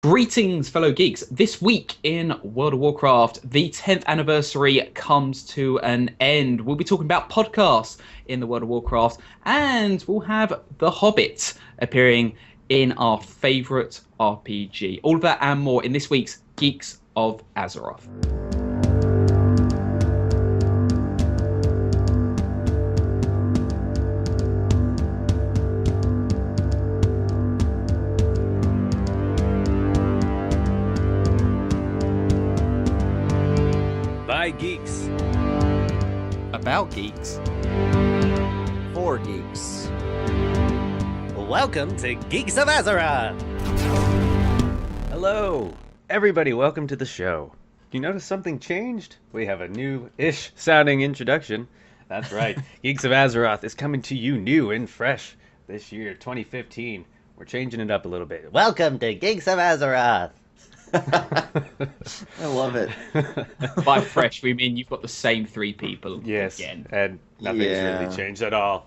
Greetings, fellow geeks. This week in World of Warcraft, the 10th anniversary comes to an end. We'll be talking about podcasts in the World of Warcraft, and we'll have The Hobbit appearing in our favourite RPG. All of that and more in this week's Geeks of Azeroth. By geeks. About geeks. For geeks. Welcome to Geeks of Azeroth! Hello, everybody, welcome to the show. You notice something changed? We have a new-ish sounding introduction. That's right, Geeks of Azeroth is coming to you new and fresh this year, 2015. We're changing it up a little bit. Welcome to Geeks of Azeroth! I love it. By fresh, we mean you've got the same three people Yes, again. and nothing's really changed at all.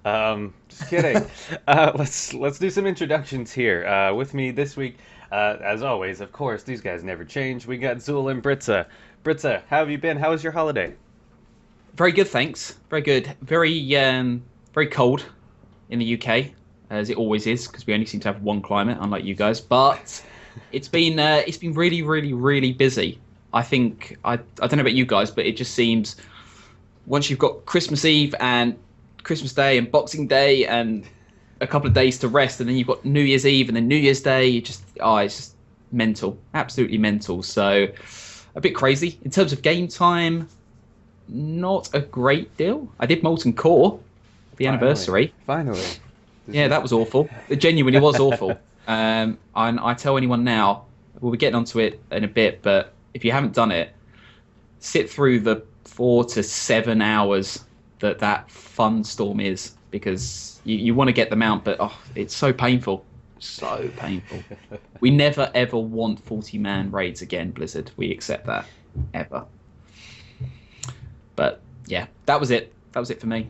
Just kidding. Let's do some introductions here. With me this week, as always, of course, these guys never change. We got Zool and Britza. Britza, how have you been? How was your holiday? Very good, thanks. Very good. Very cold in the UK, as it always is, because we only seem to have one climate, unlike you guys. But it's been really, really, really busy. I think I don't know about you guys, but it just seems once you've got Christmas Eve and Christmas Day and Boxing Day and a couple of days to rest, and then you've got New Year's Eve and then New Year's Day, it's just mental, absolutely mental. So a bit crazy in terms of game time. Not a great deal. I did Molten Core, the anniversary. Finally. Yeah, that was awful. It genuinely was awful. And I tell anyone now, we'll be getting onto it in a bit, but if you haven't done it, sit through the 4 to 7 hours that fun storm is, because you want to get them out, but it's so painful. So painful. We never ever want 40-man raids again, Blizzard. We accept that. Ever. But yeah, that was it. That was it for me.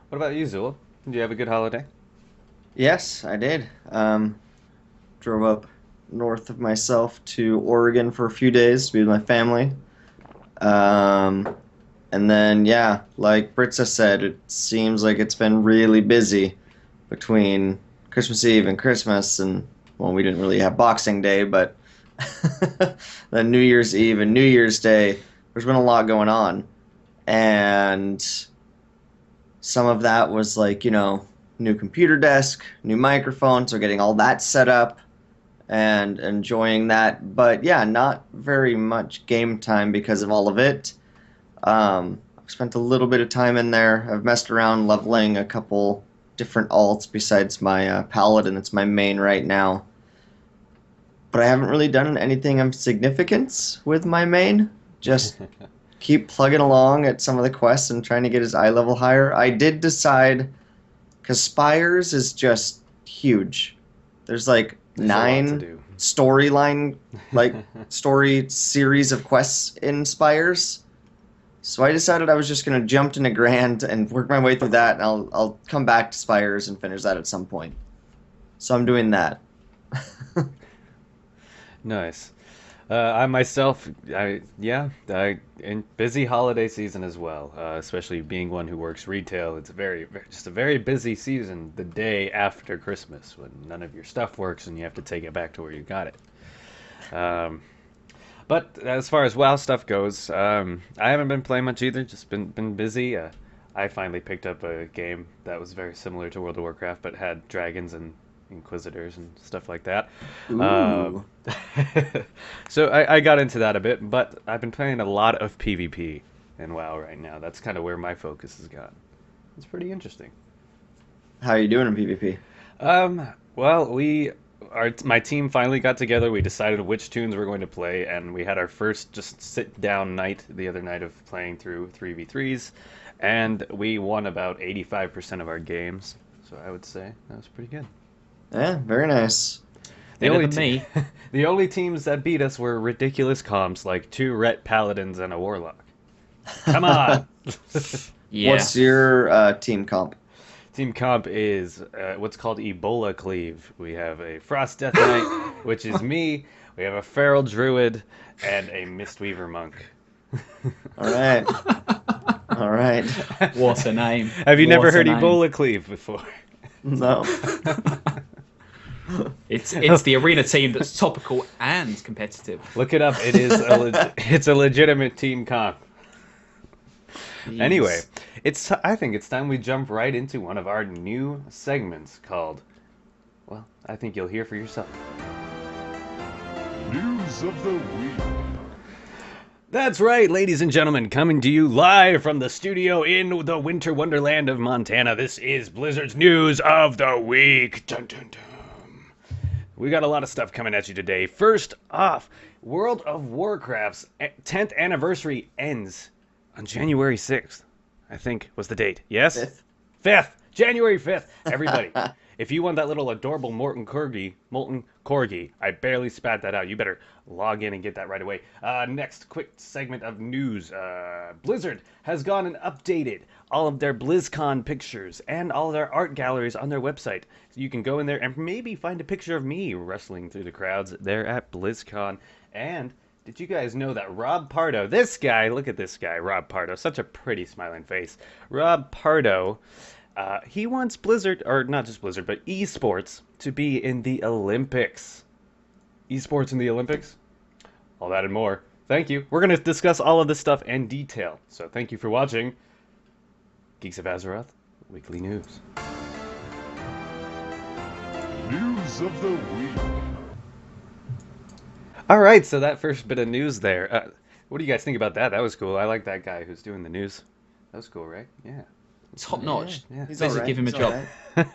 What about you, Zool? Did you have a good holiday? Yes, I did. Drove up north of myself to Oregon for a few days to be with my family. And then, yeah, like Britza said, it seems like it's been really busy between Christmas Eve and Christmas. And, well, we didn't really have Boxing Day, but then New Year's Eve and New Year's Day, there's been a lot going on. And some of that was like, new computer desk, new microphone, so getting all that set up and enjoying that. But yeah, not very much game time because of all of it. I've spent a little bit of time in there. I've messed around leveling a couple different alts besides my paladin. It's my main right now. But I haven't really done anything of significance with my main. Just keep plugging along at some of the quests and trying to get his eye level higher. I did decide, because Spires is just huge. There's like 9 storyline, story series of quests in Spires. So I decided I was just going to jump into Grand and work my way through that, and I'll come back to Spires and finish that at some point. So I'm doing that. Nice. I myself, in busy holiday season as well, especially being one who works retail. It's just a very busy season the day after Christmas, when none of your stuff works and you have to take it back to where you got it. But as far as WoW stuff goes, I haven't been playing much either, just been busy. I finally picked up a game that was very similar to World of Warcraft, but had dragons and Inquisitors and stuff like that. So I got into that a bit, but I've been playing a lot of PvP in WoW right now. That's kind of where my focus has gone. It's pretty interesting. How are you doing in PvP? Well, my team finally got together. We decided which tunes we're going to play, and we had our first just sit down night the other night of playing through 3v3s, and we won about 85% of our games. So I would say that was pretty good. Yeah, very nice. The only teams that beat us were ridiculous comps like 2 Ret Paladins and a Warlock. Come on! Yeah. What's your team comp? Team Comp is what's called Ebola Cleave. We have a Frost Death Knight, which is me. We have a Feral Druid and a Mistweaver Monk. All right. All right. What a name. Have you never What a heard name. Ebola Cleave before? No. It's the arena team that's topical and competitive. Look it up. It is it's a legitimate Team Comp. Jeez. Anyway, I think it's time we jump right into one of our new segments called, well, I think you'll hear for yourself. News of the week. That's right, ladies and gentlemen, coming to you live from the studio in the winter wonderland of Montana. This is Blizzard's News of the Week. Dun, dun, dun. We got a lot of stuff coming at you today. First off, World of Warcraft's 10th anniversary ends on January 6th, I think was the date. Yes? 5th. January 5th. Everybody, if you want that little adorable molten corgi, I barely spat that out. You better log in and get that right away. Next quick segment of news. Blizzard has gone and updated all of their BlizzCon pictures and all of their art galleries on their website. So you can go in there and maybe find a picture of me wrestling through the crowds there at BlizzCon. And did you guys know that Rob Pardo, this guy, look at this guy, Rob Pardo, such a pretty smiling face. Rob Pardo, he wants Blizzard, or not just Blizzard, but esports to be in the Olympics. Esports in the Olympics? All that and more. Thank you. We're going to discuss all of this stuff in detail. So thank you for watching Geeks of Azeroth Weekly News. News of the week. All right, so that first bit of news there. What do you guys think about that? That was cool. I like that guy who's doing the news. That was cool, right? Yeah. Top notch. Yeah. He's Blizzard, all right. give him a He's job. all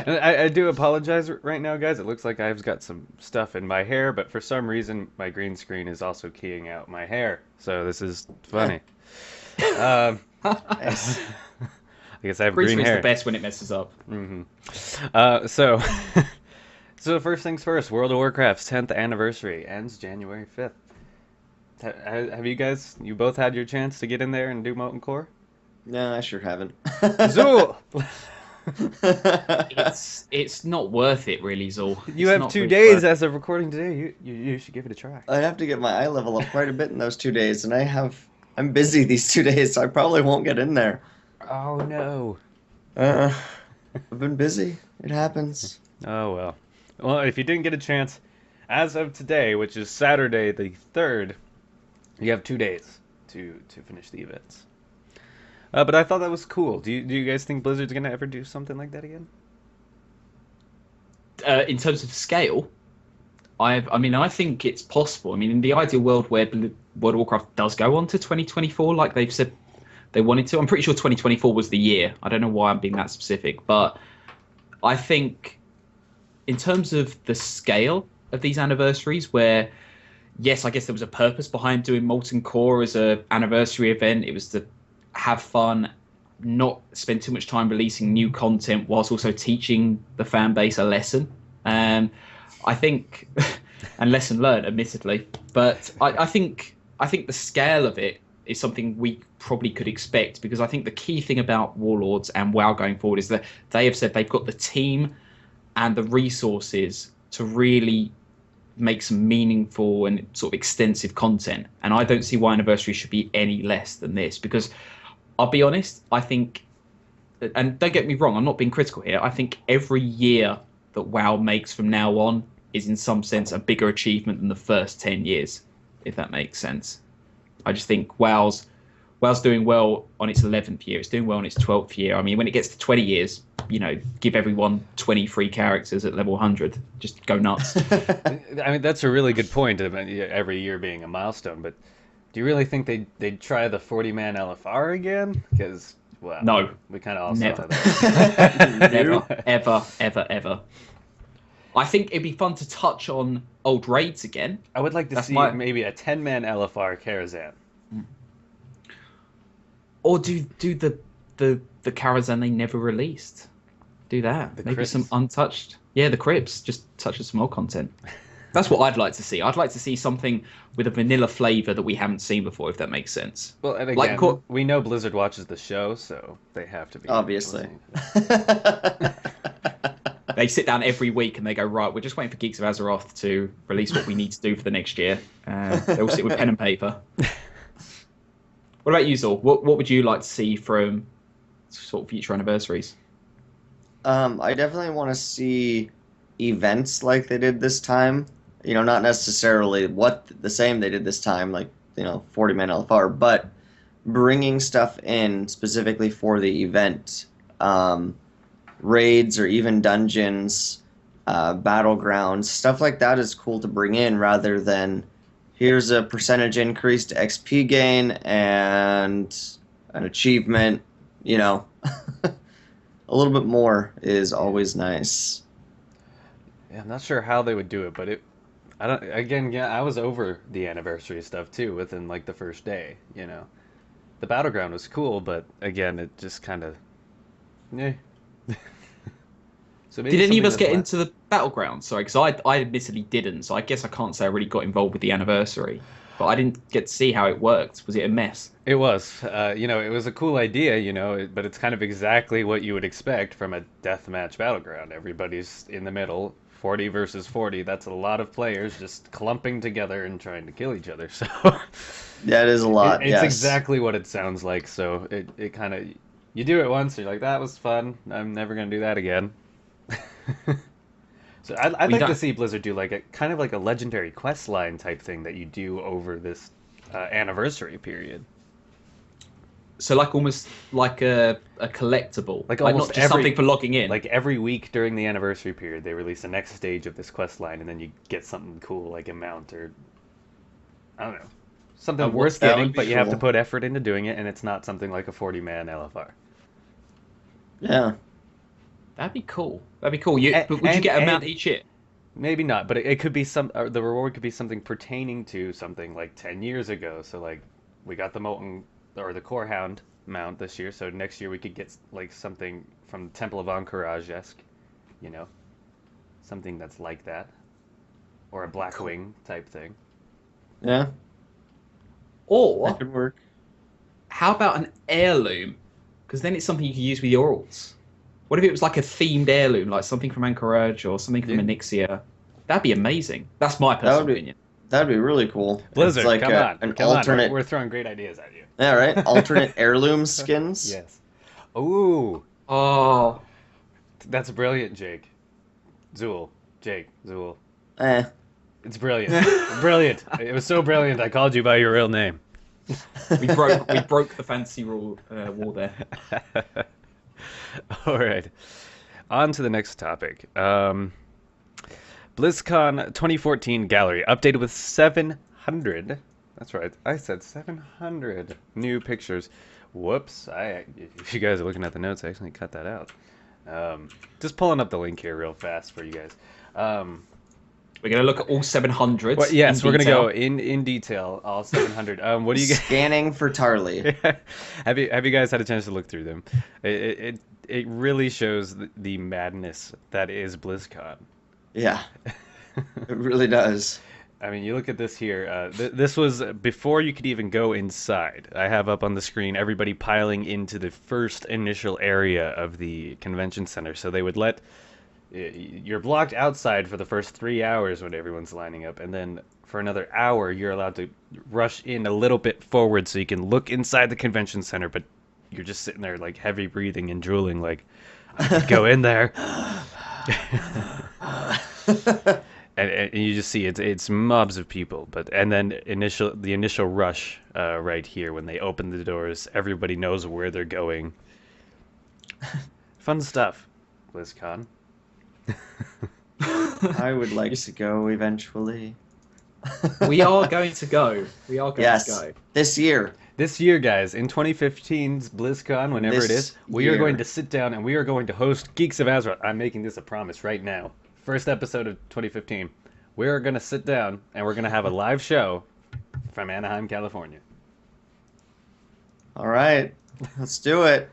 right. I do apologize right now, guys. It looks like I've got some stuff in my hair, but for some reason, my green screen is also keying out my hair. So this is funny. Nice. I guess I have Green green screen's hair. the best when it messes up. So, so first things first, World of Warcraft's 10th anniversary ends January 5th. Have you guys, you both had your chance to get in there and do Molten Core? No, I sure haven't. Zool! It's not worth it, really, Zol. You It's have not 2 really days worth- as of recording today. You should give it a try. I'd have to get my eye level up quite a bit in those 2 days, and I'm busy these 2 days, so I probably won't get in there. Oh no. I've been busy. It happens. Oh well. Well, if you didn't get a chance, as of today, which is Saturday the 3rd, you have 2 days to finish the events. But I thought that was cool. Do you guys think Blizzard's gonna ever do something like that again? In terms of scale, I think it's possible. I mean, in the ideal world where World of Warcraft does go on to 2024, like they've said they wanted to, I'm pretty sure 2024 was the year. I don't know why I'm being that specific, but I think in terms of the scale of these anniversaries, where yes, I guess there was a purpose behind doing Molten Core as a anniversary event. It was to have fun, not spend too much time releasing new content whilst also teaching the fan base a lesson. I think, and lesson learned, admittedly, but I think the scale of it is something we probably could expect, because I think the key thing about Warlords and WoW going forward is that they have said they've got the team and the resources to really make some meaningful and sort of extensive content. And I don't see why anniversary should be any less than this, because I'll be honest, I think, and don't get me wrong, I'm not being critical here, I think every year that WoW makes from now on is in some sense a bigger achievement than the first 10 years, if that makes sense. I just think WoW's doing well on its 11th year, it's doing well on its 12th year. I mean, when it gets to 20 years, give everyone 20 free characters at level 100. Just go nuts. I mean, that's a really good point, about every year being a milestone, but do you really think they'd try the 40-man LFR again? Because, well, No. we kind of all Never. saw that. Never, ever. I think it'd be fun to touch on old raids again. I would like to That's see maybe a 10-man LFR Karazhan. Or do the Karazhan they never released. Do that. The Maybe Crypts. some untouched. Yeah, the Crypts. Just touch on some more content. That's what I'd like to see. I'd like to see something with a vanilla flavor that we haven't seen before, if that makes sense. Well, and Like, again, we know Blizzard watches the show, so they have to be Obviously. They sit down every week and they go, right, we're just waiting for Geeks of Azeroth to release what we need to do for the next year. They all sit with pen and paper. What about you, Zor? What would you like to see from sort of future anniversaries? I definitely want to see events like they did this time. Not necessarily the same they did this time, like 40-man LFR, but bringing stuff in specifically for the event. Raids or even dungeons, battlegrounds, stuff like that is cool to bring in rather than here's a percentage increase to XP gain and an achievement. A little bit more is always nice. Yeah, I'm not sure how they would do it, but I don't. Again, yeah, I was over the anniversary stuff too within like the first day. The battleground was cool, but again, it just kind of, yeah. So did any of us get into the battleground? Sorry, because I admittedly didn't, so I guess I can't say I really got involved with the anniversary. But I didn't get to see how it worked. Was it a mess? It was. It was a cool idea, but it's kind of exactly what you would expect from a deathmatch battleground. Everybody's in the middle, 40 versus 40. That's a lot of players just clumping together and trying to kill each other. So that is a lot. It's yes. exactly what it sounds like. So it kind of, you do it once, you're like, that was fun. I'm never gonna do that again. So I'd like to see Blizzard do like a kind of like a legendary quest line type thing that you do over this anniversary period. So almost like a collectible, like not just something for logging in. Like every week during the anniversary period, they release the next stage of this quest line, and then you get something cool like a mount or I don't know, something worth getting, but you have to put effort into doing it, and it's not something like a 40-man LFR. Yeah. That'd be cool. But would you get a mount each year? Maybe not, but it could be the reward could be something pertaining to something like 10 years ago. So like we got the Molten or the Core Hound mount this year, so next year we could get like something from Temple of Encourage-esque, something that's like that, or a Blackwing type thing. Yeah. Or that could work. How about an heirloom? Because then it's something you can use with your alts. What if it was like a themed heirloom, like something from Anchorage or something from Onyxia? That'd be amazing. That's my personal opinion. That'd be really cool. Blizzard, it's like come alternate. on. We're throwing great ideas at you. Yeah, right. Alternate heirloom skins. Yes. Ooh. Oh, that's brilliant, Jake. Zool. It's brilliant. Brilliant. It was so brilliant. I called you by your real name. we broke the fantasy wall there. All right. On to the next topic. BlizzCon 2014 gallery updated with 700. That's right. I said 700 new pictures. Whoops. If you guys are looking at the notes, I actually cut that out. Just pulling up the link here real fast for you guys. We're going to look at all 700. Well, yes, we're going to go in detail, all 700. What do you guys... Scanning for Tarly. Have you guys had a chance to look through them? It really shows the madness that is BlizzCon. Yeah, it really does. I mean, you look at this here. This was before you could even go inside. I have up on the screen everybody piling into the first initial area of the convention center. So they would let... You're blocked outside for the first 3 hours when everyone's lining up, and then for another hour you're allowed to rush in a little bit forward so you can look inside the convention center, but you're just sitting there like heavy breathing and drooling like, I could go in there. and you just see it's mobs of people, and then the initial rush right here when they open the doors, everybody knows where they're going. Fun stuff, BlizzCon. I would like to go eventually. We are going to go. We are going to go. This year. This year, guys, in 2015's BlizzCon, whenever it is, we are going to sit down and we are going to host Geeks of Azeroth. I'm making this a promise right now. First episode of 2015. We're going to sit down and we're going to have a live show from Anaheim, California. All right. Let's do it.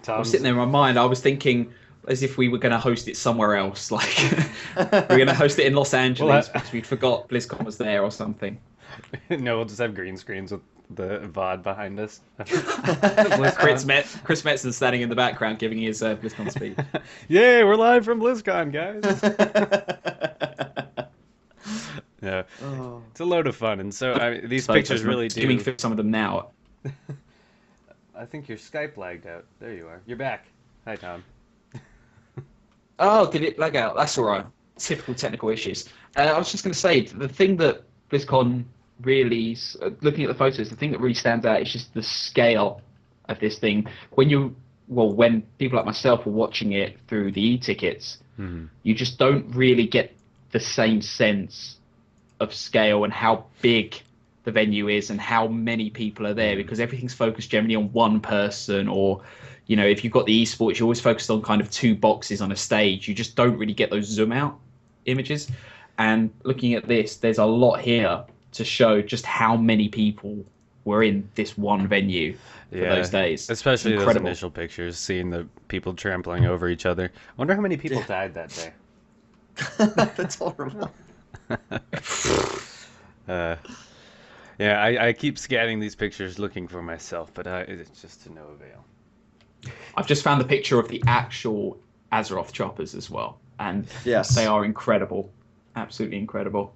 I was sitting there in my mind. I was thinking... as if we were going to host it somewhere else. Like we're going to host it in Los Angeles because we'd forgot BlizzCon was there or something. No, we'll just have green screens with the VOD behind us. Chris Metzen standing in the background giving his BlizzCon speech. Yay, we're live from BlizzCon, guys. Yeah, it's a load of fun, and so these pictures really do. Skimming through some of them now. I think your Skype lagged out. There you are. You're back. Hi, Tom. Oh, did it lag out? That's all right. Typical technical issues. I was just going to say, the thing that BlizzCon really, looking at the photos, the thing that really stands out is just the scale of this thing. When people like myself were watching it through the e-tickets, you just don't really get the same sense of scale and how big the venue is and how many people are there, because everything's focused generally on one person, or if you've got the esports, you're always focused on kind of two boxes on a stage. You just don't really get those zoom out images. And looking at this, there's a lot here to show just how many people were in this one venue for those days. Especially those initial pictures, seeing the people trampling over each other. I wonder how many people died that day. That's horrible. I keep scanning these pictures looking for myself, but it's just to no avail. I've just found the picture of the actual Azeroth choppers as well, and yes, they are incredible, absolutely incredible.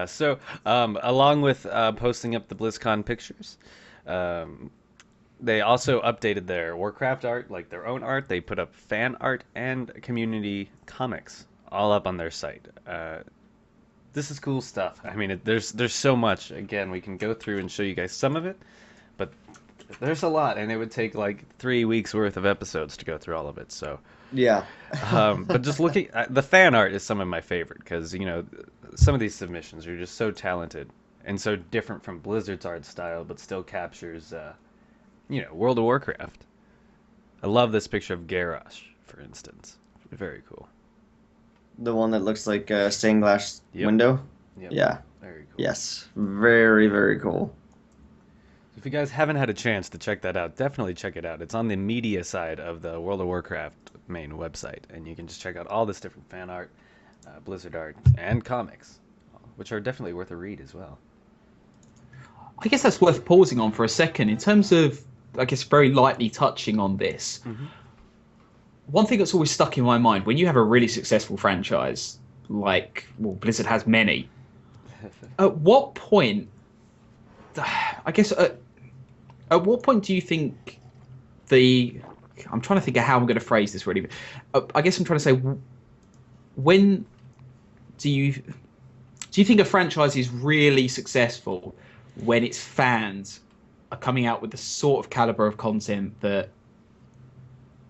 So along with posting up the BlizzCon pictures, they also updated their Warcraft art, like their own art. They put up fan art and community comics all up on their site. This is cool stuff. I mean, there's so much. Again, we can go through and show you guys some of it, but there's a lot, and it would take like 3 weeks worth of episodes to go through all of it. So yeah. But just looking at the fan art is some of my favorite, because some of these submissions are just so talented and so different from Blizzard's art style, but still captures World of Warcraft. I love this picture of Garrosh, for instance. Very cool. The one that looks like a stained glass window? Yep. Yeah. Very cool. Yes. Very, very cool. If you guys haven't had a chance to check that out, definitely check it out. It's on the media side of the World of Warcraft main website, and you can just check out all this different fan art, Blizzard art, and comics, which are definitely worth a read as well. I guess that's worth pausing on for a second in terms of, I guess, very lightly touching on this. One thing that's always stuck in my mind, when you have a really successful franchise, like, Blizzard has many, at what point, I guess, at what point do you think I'm trying to think of how I'm going to phrase this really. I guess I'm trying to say, when do you think a franchise is really successful when its fans are coming out with the sort of caliber of content that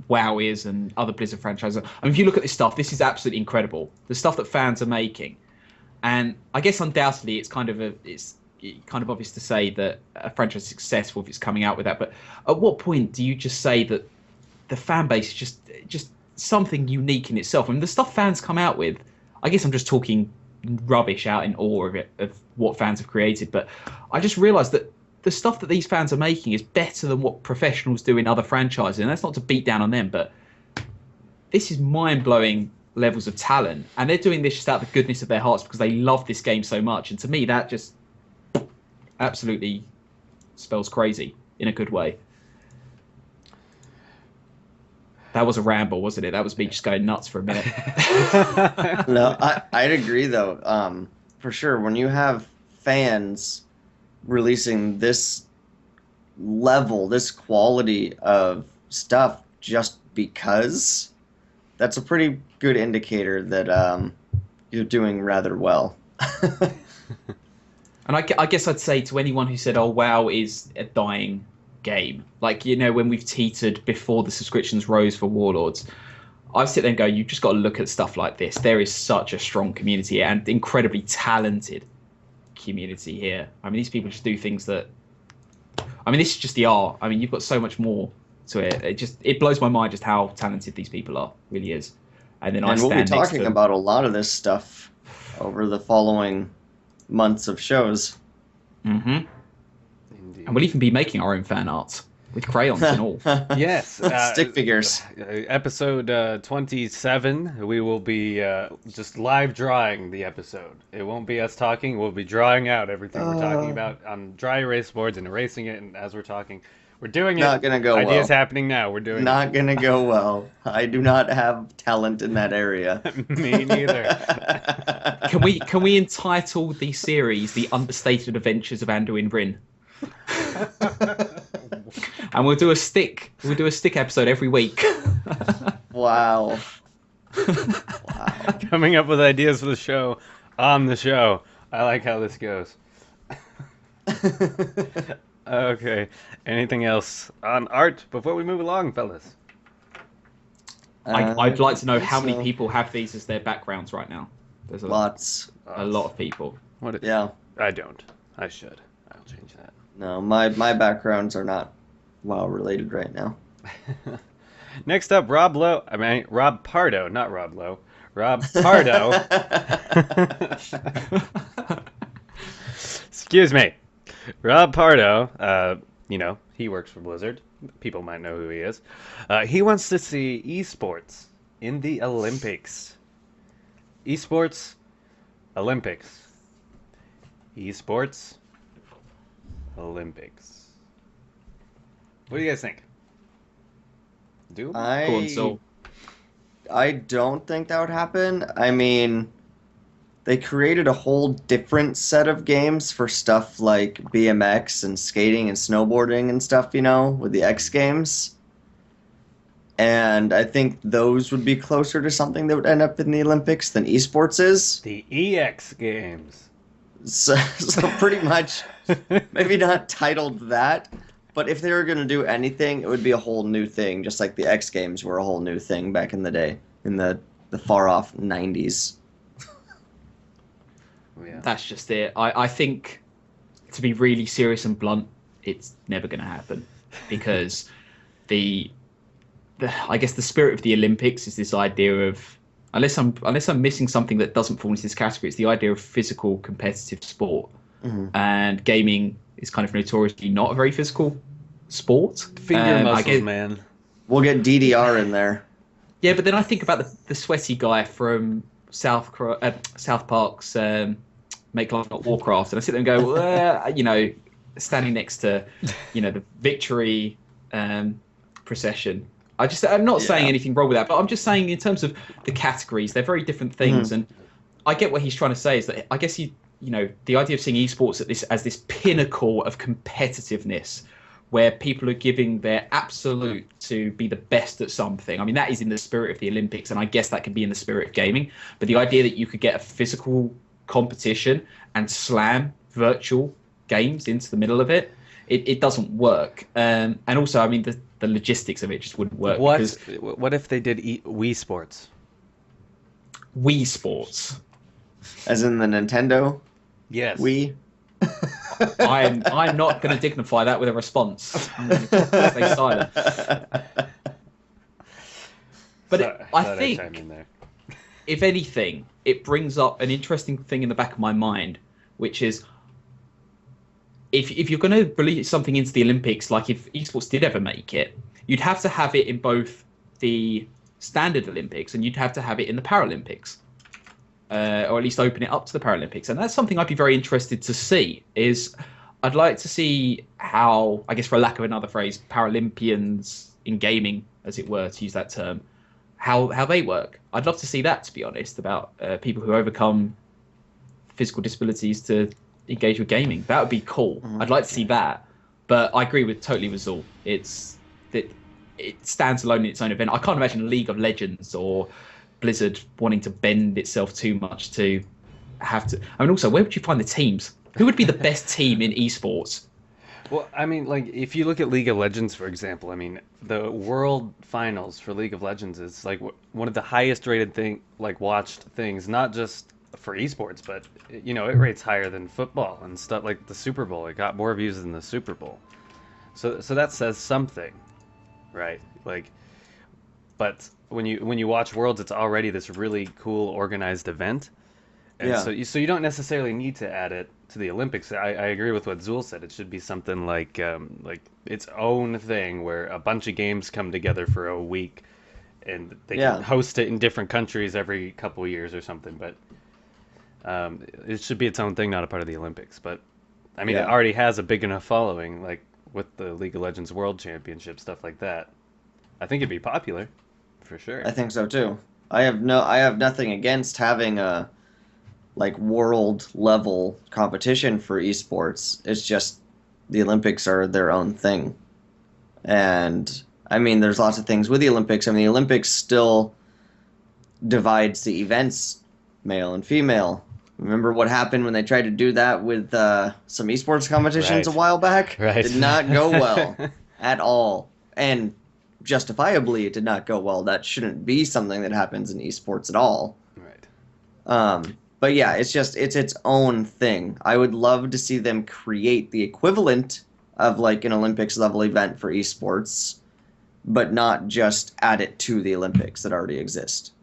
WoW is and other Blizzard franchises? I mean, if you look at this stuff, this is absolutely incredible. The stuff that fans are making, and I guess undoubtedly it's kind of obvious to say that a franchise is successful if it's coming out with that. But at what point do you just say that the fan base is just something unique in itself? I mean, the stuff fans come out with, I guess I'm just talking rubbish out in awe of what fans have created, but I just realised that the stuff that these fans are making is better than what professionals do in other franchises. And that's not to beat down on them, but this is mind-blowing levels of talent, and they're doing this just out of the goodness of their hearts because they love this game so much. And to me, that just absolutely spells crazy in a good way. That was a ramble, wasn't it? That was me just going nuts for a minute. No, I'd agree though. For sure, when you have fans releasing this level, this quality of stuff just because, that's a pretty good indicator that you're doing rather well. And I guess I'd say to anyone who said, oh, WoW is a dying game, like, when we've teetered before the subscriptions rose for Warlords, I sit there and go, you've just got to look at stuff like this. There is such a strong community and incredibly talented community here. I mean, these people just do things that, I mean, this is just the art. I mean, you've got so much more to it. It blows my mind just how talented these people are. It really is. And then we'll be talking about a lot of this stuff over the following months of shows. Mm-hmm. Indeed. And we'll even be making our own fan art. with crayons and all. Yes, Stick figures. Episode 27, we will be just live drawing the episode. It won't be us talking, we'll be drawing out everything we're talking about on dry erase boards and erasing it, and as we're talking, we're doing it. Not gonna go Ideas well. happening now, we're doing Not gonna go well. I do not have talent in that area. it. Me neither. Can we entitle the series "The Understated Adventures of Anduin Bryn"? And we'll do a stick episode every week. Wow. Coming up with ideas for the show on the show. I like how this goes. Okay. Anything else on art before we move along, fellas? I'd like to know how many so. people have these as their backgrounds right now. There's Lots. a lot of people. What? Yeah. I don't. I should. I'll change that. No, my backgrounds are not WoW related right now. Next up, Rob Pardo, not Rob Lowe. Rob Pardo. Excuse me. Rob Pardo, he works for Blizzard. People might know who he is. He wants to see esports in the Olympics. Esports, Olympics. Esports, Olympics. What do you guys think? Do Go on, Sol. I don't think that would happen. I mean, they created a whole different set of games for stuff like BMX and skating and snowboarding and stuff, with the X Games. And I think those would be closer to something that would end up in the Olympics than esports is. the EX Games? So pretty much, maybe not titled that, but if they were going to do anything, it would be a whole new thing, just like the X Games were a whole new thing back in the day, in the far-off 90s. Yeah. That's just it. I think, to be really serious and blunt, it's never going to happen because I guess the spirit of the Olympics is this idea of, unless I'm missing something that doesn't fall into this category, it's the idea of physical competitive sport. Mm-hmm. And gaming is kind of notoriously not a very physical sport. Finger muscles, man. We'll get DDR in there. Yeah, but then I think about the sweaty guy from South Park's Make Life Not Warcraft, and I sit there and go, well, standing next to, the victory procession. I'm not saying anything wrong with that, but I'm just saying in terms of the categories, they're very different things. Mm-hmm. And I get what he's trying to say is that I guess the idea of seeing esports as this pinnacle of competitiveness, where people are giving their absolute to be the best at something. I mean, that is in the spirit of the Olympics, and I guess that could be in the spirit of gaming. But the idea that you could get a physical competition and slam virtual games into the middle of it, it doesn't work. And also, I mean, the logistics of it just wouldn't work. What if they did Wii Sports? Wii Sports. As in the Nintendo Yes. Wii? I'm not going to dignify that with a response. I'm going to stay silent. But I think, chime in there. if anything, it brings up an interesting thing in the back of my mind, which is if you're going to release something into the Olympics, like if esports did ever make it, you'd have to have it in both the standard Olympics and you'd have to have it in the Paralympics. Or at least open it up to the Paralympics. And that's something I'd be very interested to see. I'd like to see how, I guess for lack of another phrase, Paralympians in gaming, as it were, to use that term, how they work. I'd love to see that, to be honest, about people who overcome physical disabilities to engage with gaming. That would be cool. Mm-hmm. I'd like to see that. But I agree totally with Zul. It stands alone in its own event. I can't imagine a League of Legends or Blizzard wanting to bend itself too much to have to. I mean, also, where would you find the teams? Who would be the best team in esports? Well, I mean, like, if you look at League of Legends, for example, I mean, the World Finals for League of Legends is, like, one of the highest rated watched things, not just for esports, but, it rates higher than football and stuff, like the Super Bowl. It got more views than the Super Bowl. So that says something, right? Like, but when you watch Worlds, it's already this really cool organized event. And Yeah. so you don't necessarily need to add it to the Olympics. I agree with what Zool said. It should be something like its own thing where a bunch of games come together for a week, and they Yeah. can host it in different countries every couple of years or something. But it should be its own thing, not a part of the Olympics. But I mean, it Yeah. already has a big enough following, like with the League of Legends World Championship, stuff like that. I think it'd be popular, for sure. I think so too. I have nothing against having a like world level competition for esports. It's just the Olympics are their own thing. And I mean there's lots of things with the Olympics. I mean the Olympics still divides the events male and female. Remember what happened when they tried to do that with some esports competitions Right. a while back? Right. Did not go well at all. And justifiably it did not go well. That shouldn't be something that happens in esports at all. Right. But yeah, it's its own thing. I would love to see them create the equivalent of like an Olympics level event for esports, but not just add it to the Olympics that already exist.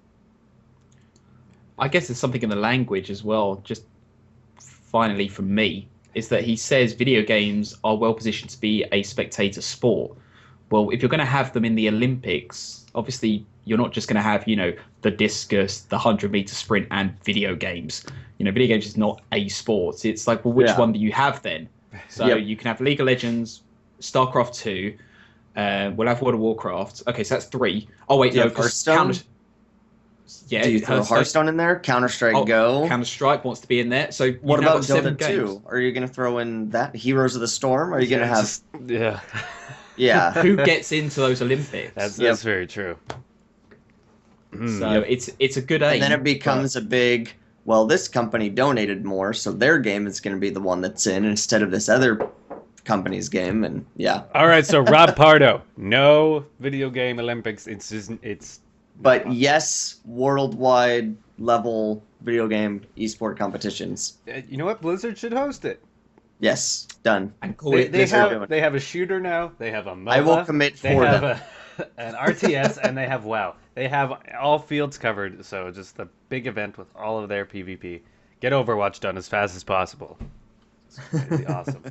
I guess there's something in the language as well. Just finally, from me, is that he says video games are well positioned to be a spectator sport. Well, if you're going to have them in the Olympics, obviously you're not just going to have, the discus, the 100-meter sprint, and video games. Video games is not a sport. It's like, well, which Yeah. one do you have then? So Yep. you can have League of Legends, StarCraft 2, we'll have World of Warcraft. Okay, so that's 3. Oh, wait, Do you no, have 'cause Hearthstone? Yeah, Do you throw Hearthstone in there? Counter-Strike Go? Counter-Strike wants to be in there. So you've What now about got 7 Dota games. 2? Are you going to throw in that? Heroes of the Storm? Are you going to have... Yeah. Yeah. Who gets into those Olympics? That's very true. So it's a good aim. And then it becomes a big, well, this company donated more, so their game is going to be the one that's in instead of this other company's game. And yeah. All right, so Rob Pardo, no video game Olympics. It's But yes, worldwide level video game esport competitions. you know what? Blizzard should host it. Yes, done. and call They, it they Blizzard. have they have a shooter now. They have a MOBA. I will commit They for have them. an RTS and they have WoW. They have all fields covered. So just a big event with all of their PvP. Get Overwatch done as fast as possible. It's crazy awesome.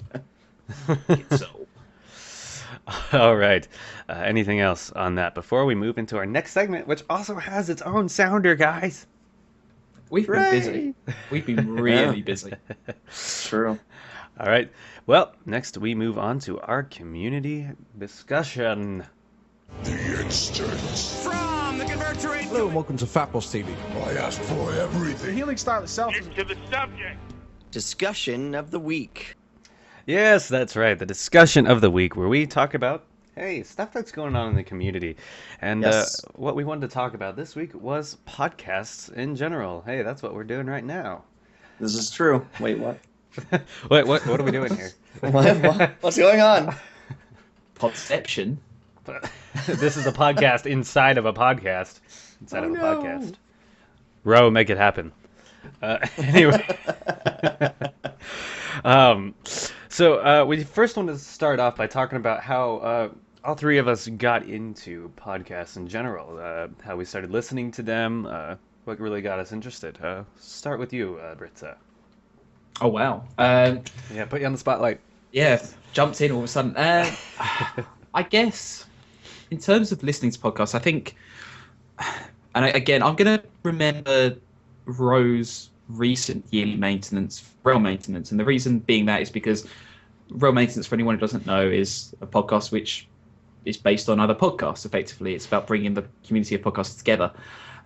So All right. Anything else on that before we move into our next segment, which also has its own sounder, guys? we've been busy. We've been really busy. True. All right. Well, next we move on to our community discussion. The instant. From the Converter Radio. Hello and welcome to Fat Boss TV. I asked for The everything. healing style itself is Discussion of the week. Yes, that's right. The discussion of the week where we talk about, hey, stuff that's going on in the community. And Yes. what we wanted to talk about this week was podcasts in general. Hey, that's what we're doing right now. This is true. Wait, what? What are we doing here? What's going on? Podception. This is a podcast inside of a podcast. Inside of a podcast. Row, make it happen. Anyway. So we first want to start off by talking about how all three of us got into podcasts in general. How we started listening to them. What really got us interested. Start with you, Britza. Oh wow. Yeah, put you on the spotlight. Yeah, jumped in all of a sudden. I guess in terms of listening to podcasts, I think, and again, I'm going to remember Ro's recent yearly maintenance, Rail Maintenance, and the reason being that is because Rail Maintenance, for anyone who doesn't know, is a podcast which is based on other podcasts. Effectively, it's about bringing the community of podcasts together,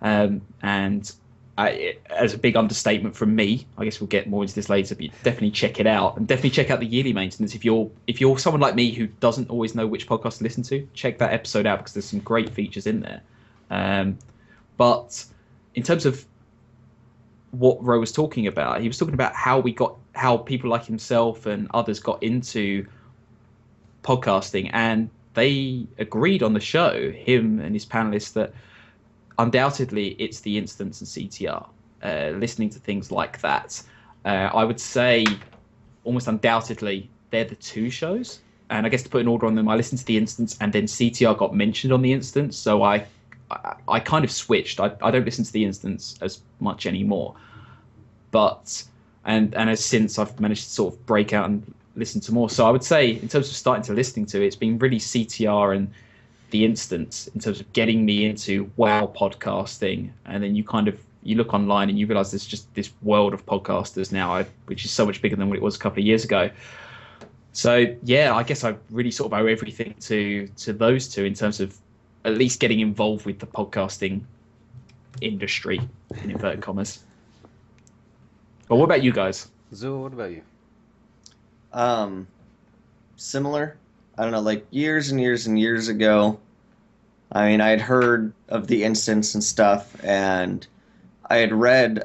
and as a big understatement from me, I guess we'll get more into this later, but you definitely check it out, and definitely check out the yearly maintenance. If you're someone like me who doesn't always know which podcast to listen to, check that episode out because there's some great features in there. But in terms of what Ro was talking about, he was talking about how people like himself and others got into podcasting, and they agreed on the show, him and his panelists, that undoubtedly it's the Instance and CTR, listening to things like that. I would say almost undoubtedly they're the two shows, and I guess to put an order on them, I listened to the Instance and then CTR got mentioned on the Instance, so I kind of switched. I don't listen to the Instance as much anymore. but and as since I've managed to sort of break out and listen to more. So I would say in terms of starting to listening to it, it's been really CTR and the Instance in terms of getting me into WoW podcasting, and then you look online and you realize there's just this world of podcasters now, which is so much bigger than what it was a couple of years ago. So yeah, I guess I really sort of owe everything to those two in terms of at least getting involved with the podcasting industry in inverted commas. But what about you guys? Zul, what about you? Similar. I don't know, like years and years and years ago, I mean, I had heard of the Instance and stuff, and I had read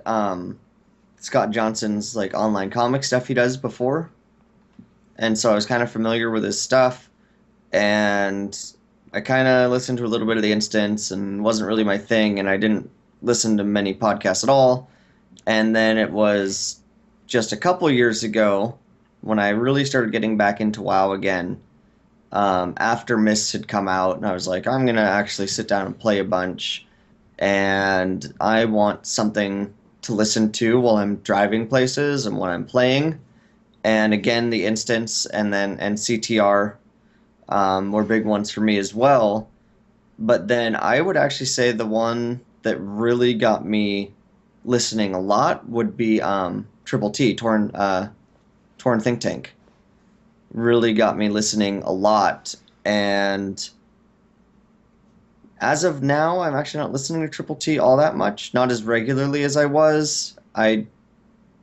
Scott Johnson's like online comic stuff he does before, and so I was kind of familiar with his stuff, and I kind of listened to a little bit of the Instance, and it wasn't really my thing, and I didn't listen to many podcasts at all. And then it was just a couple years ago when I really started getting back into WoW again, after Mist had come out, and I was like, I'm going to actually sit down and play a bunch, and I want something to listen to while I'm driving places and when I'm playing. And again, the Instance and CTR were big ones for me as well. But then I would actually say the one that really got me listening a lot would be Triple T, Torn Think Tank. Really got me listening a lot. And as of now, I'm actually not listening to Triple T all that much, not as regularly as I was. I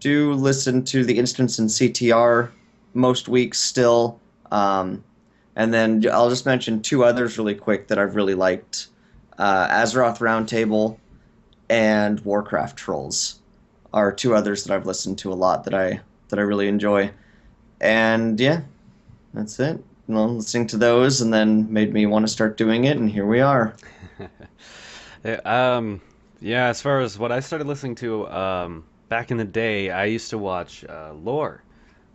do listen to the Instance and CTR most weeks still. And then I'll just mention two others really quick that I've really liked. Azeroth Roundtable and Warcraft Trolls are two others that I've listened to a lot that I really enjoy. And yeah, that's it. Well, listening to those and then made me want to start doing it, and here we are. Yeah, as far as what I started listening to back in the day, I used to watch Lore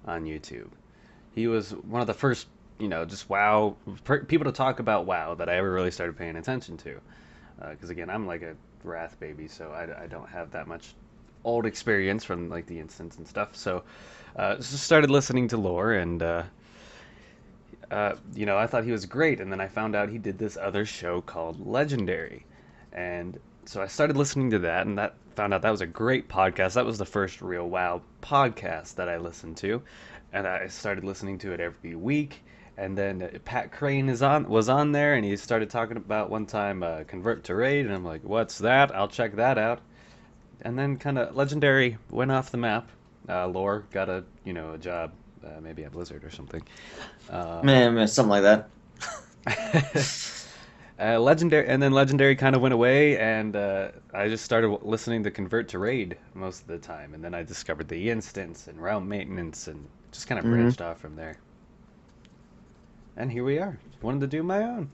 on YouTube. He was one of the first, just WoW people to talk about WoW that I ever really started paying attention to. Because again, I'm like a Wrath baby, so I don't have that much old experience from like the Instance and stuff. So just started listening to Lore, and I thought he was great. And then I found out he did this other show called Legendary, and so I started listening to that, and found out that was a great podcast. That was the first real WoW podcast that I listened to, and I started listening to it every week. And then Pat Crane was on there, and he started talking about one time Convert to Raid, and I'm like, what's that? I'll check that out. And then kind of Legendary went off the map. Lore got a job, maybe at Blizzard or something. Man, something like that. Legendary kind of went away, and I just started listening to Convert to Raid most of the time. And then I discovered the Instance and Realm Maintenance, and just kind of branched off from there. And here we are. Wanted to do my own.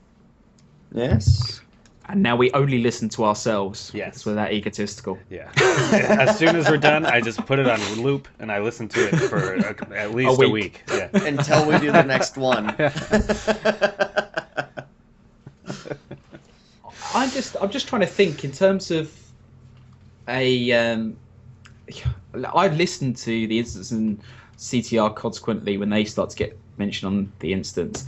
Yes. And now we only listen to ourselves. Yes. We're that egotistical. Yeah. As soon as we're done, I just put it on loop, and I listen to it for at least a week. Yeah. Until we do the next one. I'm just trying to think in terms of I listened to the Instance and CTR consequently when they start to get mentioned on the Instance.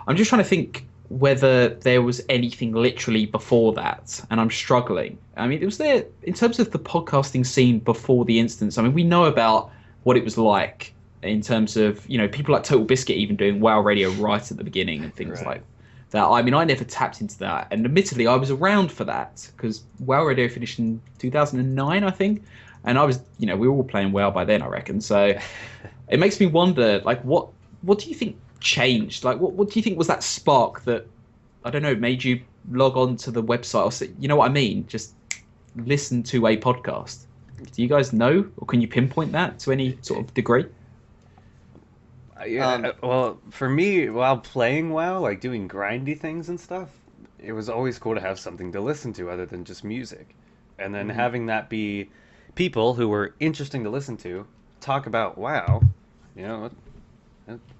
I'm just trying to think whether there was anything literally before that, and I'm struggling. I mean, it was there in terms of the podcasting scene before the Instance. I mean, we know about what it was like in terms of people like Total Biscuit even doing WoW Radio right at the beginning and things like that. I mean, I never tapped into that, and admittedly, I was around for that because WoW Radio finished in 2009, I think, and I was, we were all playing WoW by then, I reckon. So it makes me wonder, like, what do you think changed? Like, what do you think was that spark that, I don't know, made you log on to the website or say, you know what I mean? Just listen to a podcast. Do you guys know, or can you pinpoint that to any sort of degree? Yeah, well, for me, while playing WoW, like doing grindy things and stuff, it was always cool to have something to listen to other than just music. And then having that be people who were interesting to listen to talk about WoW, I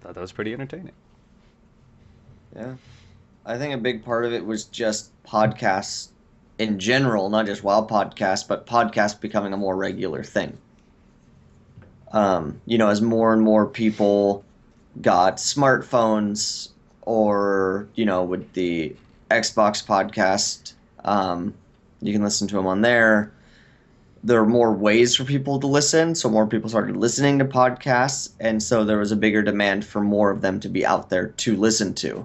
thought that was pretty entertaining. Yeah. I think a big part of it was just podcasts in general, not just WoW podcasts, but podcasts becoming a more regular thing. As more and more people got smartphones or, with the Xbox podcast, you can listen to them on there. There are more ways for people to listen, so more people started listening to podcasts, and so there was a bigger demand for more of them to be out there to listen to.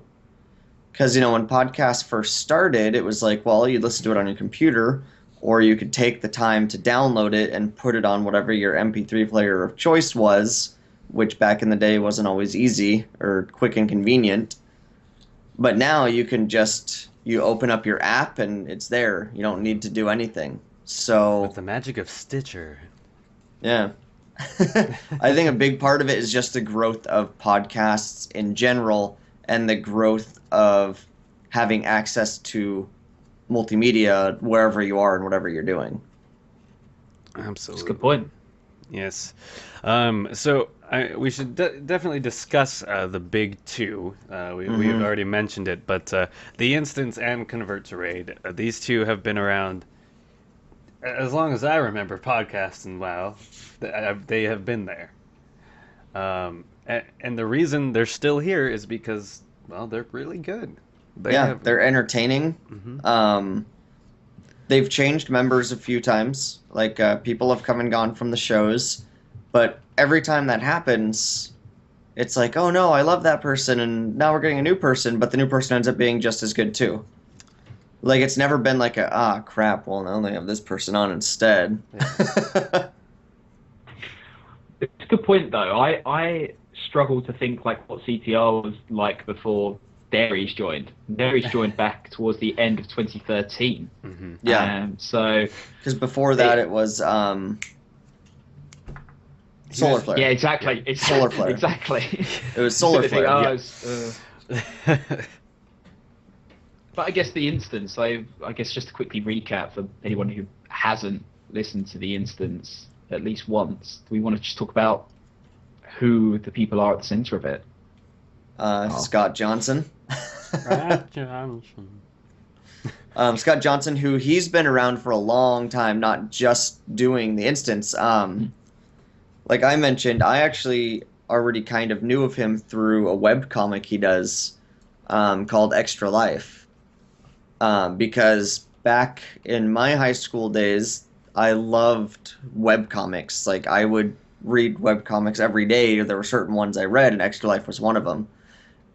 Because, when podcasts first started, it was like, well, you listen to it on your computer, or you could take the time to download it and put it on whatever your MP3 player of choice was, which back in the day wasn't always easy or quick and convenient. But now you can you open up your app and it's there. You don't need to do anything. So With the magic of Stitcher. yeah. I think a big part of it is just the growth of podcasts in general and the growth of having access to multimedia wherever you are and whatever you're doing. Absolutely. That's a good point. Yes. So we should definitely discuss the big two. We've already mentioned it, but the Instance and Convert to Raid, these two have been around as long as I remember podcasts and WoW. They have been there. And the reason they're still here is because, well, they're really good. They're entertaining. Mhm. They've changed members a few times. Like, people have come and gone from the shows, but every time that happens, it's like, oh no, I love that person, and now we're getting a new person, but the new person ends up being just as good too. Like, it's never been like crap, well, now they have this person on instead. It's a good point, though. I struggle to think like what CTR was like before Dairies joined. Dairies joined back towards the end of 2013. Mm-hmm. Yeah. So because before that it was Solar Flare. yeah, exactly. It's Solar Flare. Exactly. It was Solar I think, Flare. But I guess the Instance, I guess just to quickly recap for anyone who hasn't listened to the Instance at least once, do we want to just talk about who the people are at the center of it? Scott Johnson. Scott Johnson. Scott Johnson, who he's been around for a long time, not just doing the Instance. Like I mentioned, I actually already kind of knew of him through a webcomic he does called Extra Life. Because back in my high school days, I loved webcomics. Like, I would read webcomics every day. There were certain ones I read, and Extra Life was one of them.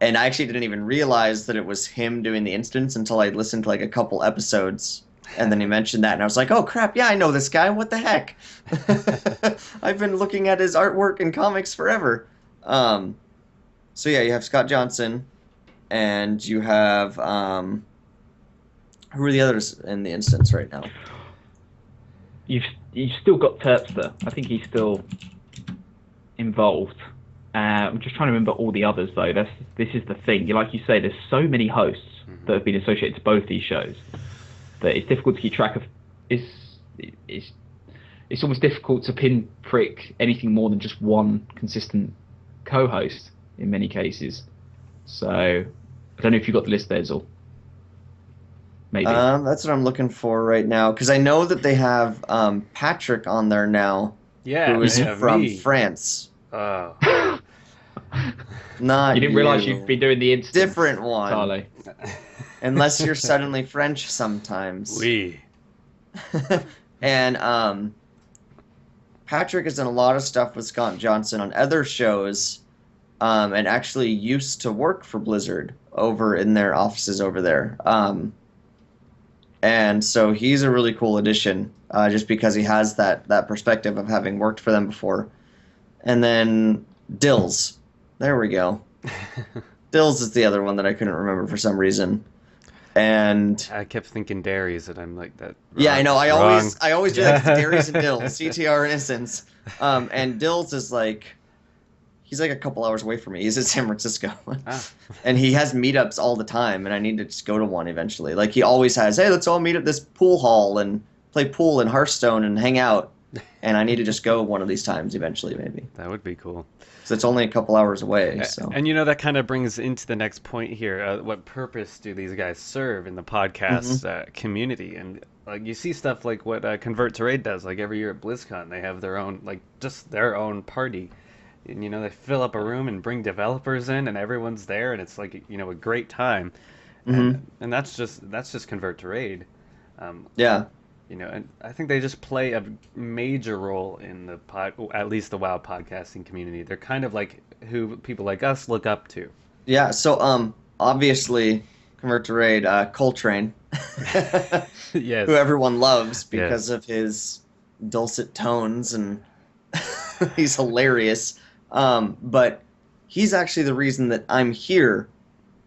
And I actually didn't even realize that it was him doing the Instance until I listened to like a couple episodes. And then he mentioned that, and I was like, oh crap, yeah, I know this guy. What the heck? I've been looking at his artwork in comics forever. So yeah, you have Scott Johnson, and you have... who are the others in the Instance right now? You've still got Terpster. I think he's still involved. I'm just trying to remember all the others, though. This is the thing. Like you say, there's so many hosts that have been associated to both these shows that it's difficult to keep track of. It's almost difficult to pinprick anything more than just one consistent co-host in many cases. So I don't know if you've got the list there, Zul. Maybe. That's what I'm looking for right now, because I know that they have Patrick on there now, Yeah, who is they have from me. France. Oh. Not You didn't realize you. you've been doing the Instance, Different one. Charlie. Unless you're suddenly French sometimes. We. And Patrick has done a lot of stuff with Scott Johnson on other shows, and actually used to work for Blizzard over in their offices over there. And so he's a really cool addition, just because he has that perspective of having worked for them before. And then Dills. There we go. Dills is the other one that I couldn't remember for some reason. And I kept thinking Dairies, and I'm like that. yeah, I know. I wrong. always do that to Darius and Dills, CTR and Instance. And Dills is like, he's like a couple hours away from me. He's in San Francisco. And he has meetups all the time, and I need to just go to one eventually. Like, he always has, hey, let's all meet at this pool hall and play pool in Hearthstone and hang out. and I need to just go one of these times eventually, maybe. That would be cool. So it's only a couple hours away. So And that kind of brings into the next point here. What purpose do these guys serve in the podcast community? And like you see stuff like what Convert to Raid does. Like every year at BlizzCon, they have their own just their own party. And they fill up a room and bring developers in, and everyone's there, and it's like a great time. And that's just Convert to Raid. yeah. And I think they just play a major role in at least the WoW podcasting community. They're kind of like who people like us look up to. Yeah, so obviously Convert to Raid, Coltrane. Yes. Who everyone loves because of his dulcet tones, and he's hilarious. But he's actually the reason that I'm here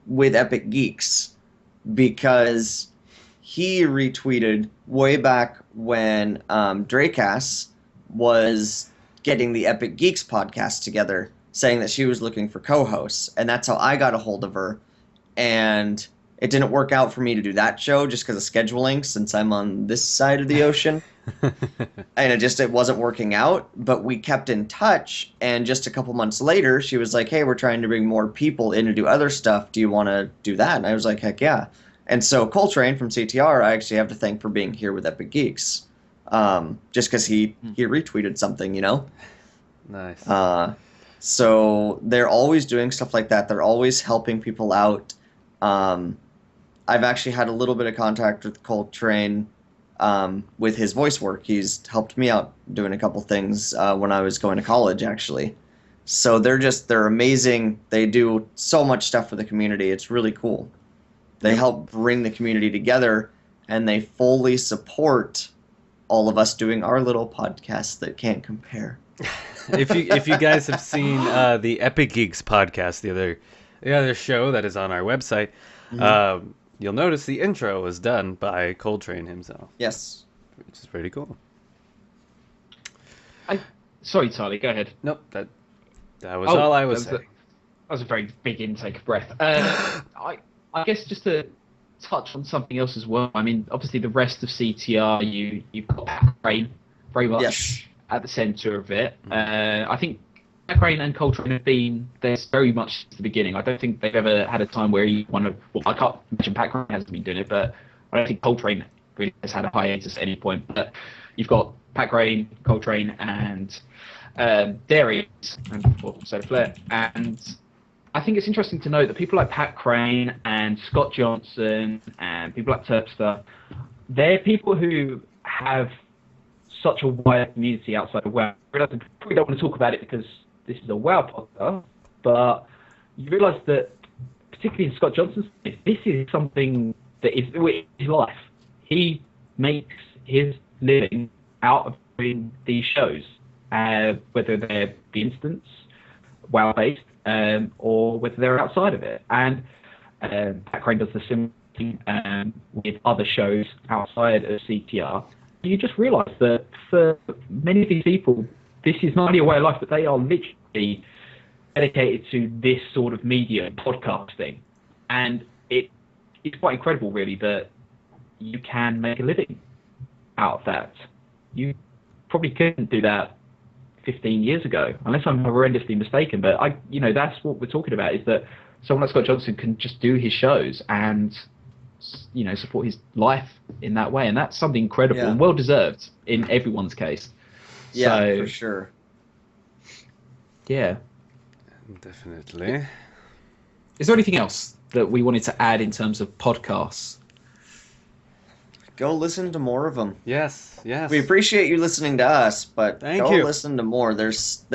with Epic Geeks, because he retweeted way back when Dracass was getting the Epic Geeks podcast together, saying that she was looking for co-hosts, and that's how I got a hold of her. And it didn't work out for me to do that show just because of scheduling, since I'm on this side of the ocean. And it wasn't working out, but we kept in touch, and just a couple months later, she was like, hey, we're trying to bring more people in to do other stuff. Do you want to do that? And I was like, heck yeah. And so Coltrane from CTR, I actually have to thank for being here with Epic Geeks, just because he retweeted something, Nice. So they're always doing stuff like that. They're always helping people out. I've actually had a little bit of contact with Coltrane with his voice work. He's helped me out doing a couple things when I was going to college, actually. So they're amazing. They do so much stuff for the community. It's really cool. They help bring the community together, and they fully support all of us doing our little podcast that can't compare. If you guys have seen the Epic Geeks podcast, the other show that is on our website, you'll notice the intro was done by Coltrane himself. Yes. Which is pretty cool. Sorry, Charlie, go ahead. Nope, that was all I was saying. That was a very big intake of breath. I guess just to touch on something else as well. I mean, obviously the rest of CTR, you've got Crane very much at the centre of it. I think Crane and Coltrane have been there very much since the beginning. I don't think they've ever had a time where I can't imagine Pat Crane hasn't been doing it, but I don't think Coltrane really has had a hiatus at any point. But you've got Pat Crane, Coltrane, and Darius, and Soda Flair, and I think it's interesting to note that people like Pat Crane and Scott Johnson and people like Terpster, they're people who have such a wide community outside of WoW. I probably don't want to talk about it because this is a WoW podcast, but you realise that, particularly in Scott Johnson's case, this is something that is his life. He makes his living out of doing these shows, whether they're the instance, WoW-based, or whether they're outside of it. And Pat Crane does the same thing with other shows outside of CTR. You just realise that for many of these people, this is not only a way of life, but they are literally dedicated to this sort of media, podcasting. And it's quite incredible, really, that you can make a living out of that. You probably couldn't do that 15 years ago, unless I'm horrendously mistaken. But that's what we're talking about, is that someone like Scott Johnson can just do his shows and support his life in that way, and that's something incredible and well deserved in everyone's case. Yeah, so, for sure. Yeah, definitely. Is there anything else that we wanted to add in terms of podcasts? Go listen to more of them. Yes. We appreciate you listening to us, but Thank go you. listen to more. There's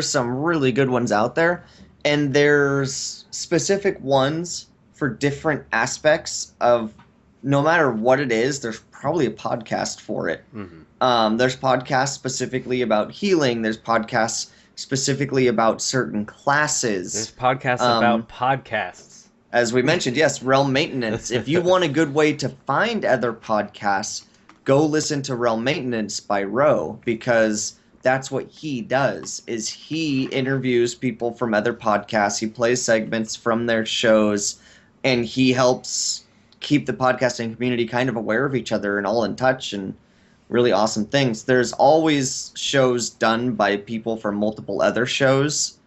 some really good ones out there, and there's specific ones for different aspects of, no matter what it is, there's probably a podcast for it. There's podcasts specifically about healing. There's podcasts specifically about certain classes. There's podcasts about podcasts. As we mentioned, yes, Realm Maintenance. If you want a good way to find other podcasts, go listen to Realm Maintenance by Ro, because that's what he does, is he interviews people from other podcasts. He plays segments from their shows, and he helps keep the podcasting community kind of aware of each other and all in touch. And really awesome things. There's always shows done by people from multiple other shows.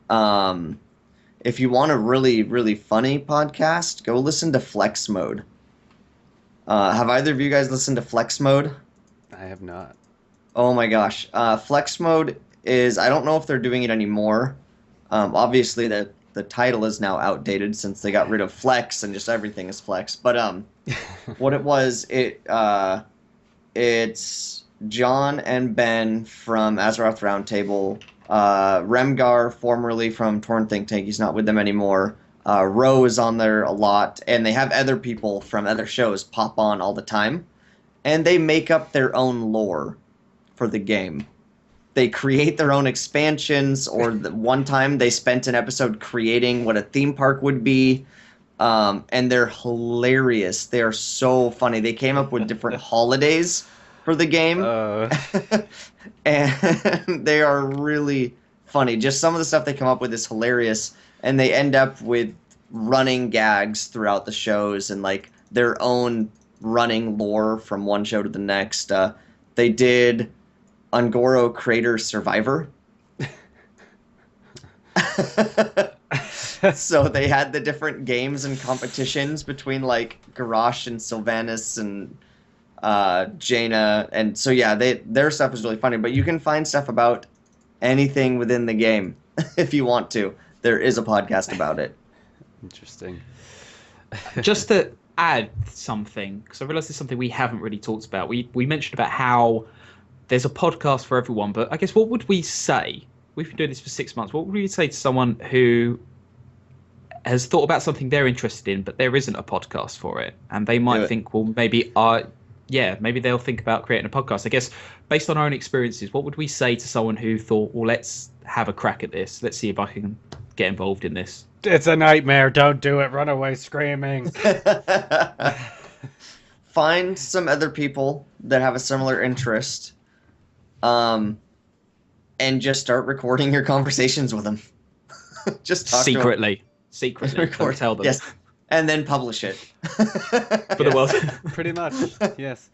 If you want a really, really funny podcast, go listen to Flex Mode. Have either of you guys listened to Flex Mode? I have not. Oh my gosh. Flex Mode is, I don't know if they're doing it anymore. Obviously, the title is now outdated since they got rid of Flex and just everything is Flex. But what it was, it's John and Ben from Azeroth Roundtable, Remgar, formerly from Torn Think Tank, he's not with them anymore. Ro is on there a lot, and they have other people from other shows pop on all the time, and they make up their own lore for the game. They create their own expansions, or one time they spent an episode creating what a theme park would be, and they're hilarious. They are so funny. They came up with different holidays for the game, and they are really funny. Just some of the stuff they come up with is hilarious, and they end up with running gags throughout the shows and like their own running lore from one show to the next. They did Ungoro Crater Survivor. So they had the different games and competitions between like Garrosh and Sylvanas and Jaina, and so yeah, their stuff is really funny. But you can find stuff about anything within the game if you want to. There is a podcast about it. Interesting. Just to add something, because I realize there's something we haven't really talked about. We mentioned about how there's a podcast for everyone, but I guess what would we say? We've been doing this for 6 months. What would we say to someone who has thought about something they're interested in, but there isn't a podcast for it, and they might think, well, maybe maybe they'll think about creating a podcast. I guess based on our own experiences, what would we say to someone who thought, well, let's have a crack at this. Let's see if I can get involved in this. It's a nightmare. Don't do it. Run away screaming. Find some other people that have a similar interest, and just start recording your conversations with them. Just talk secretly. To them. Secretly. Don't tell them. Yes. And then publish it. For the world. Pretty much, yes.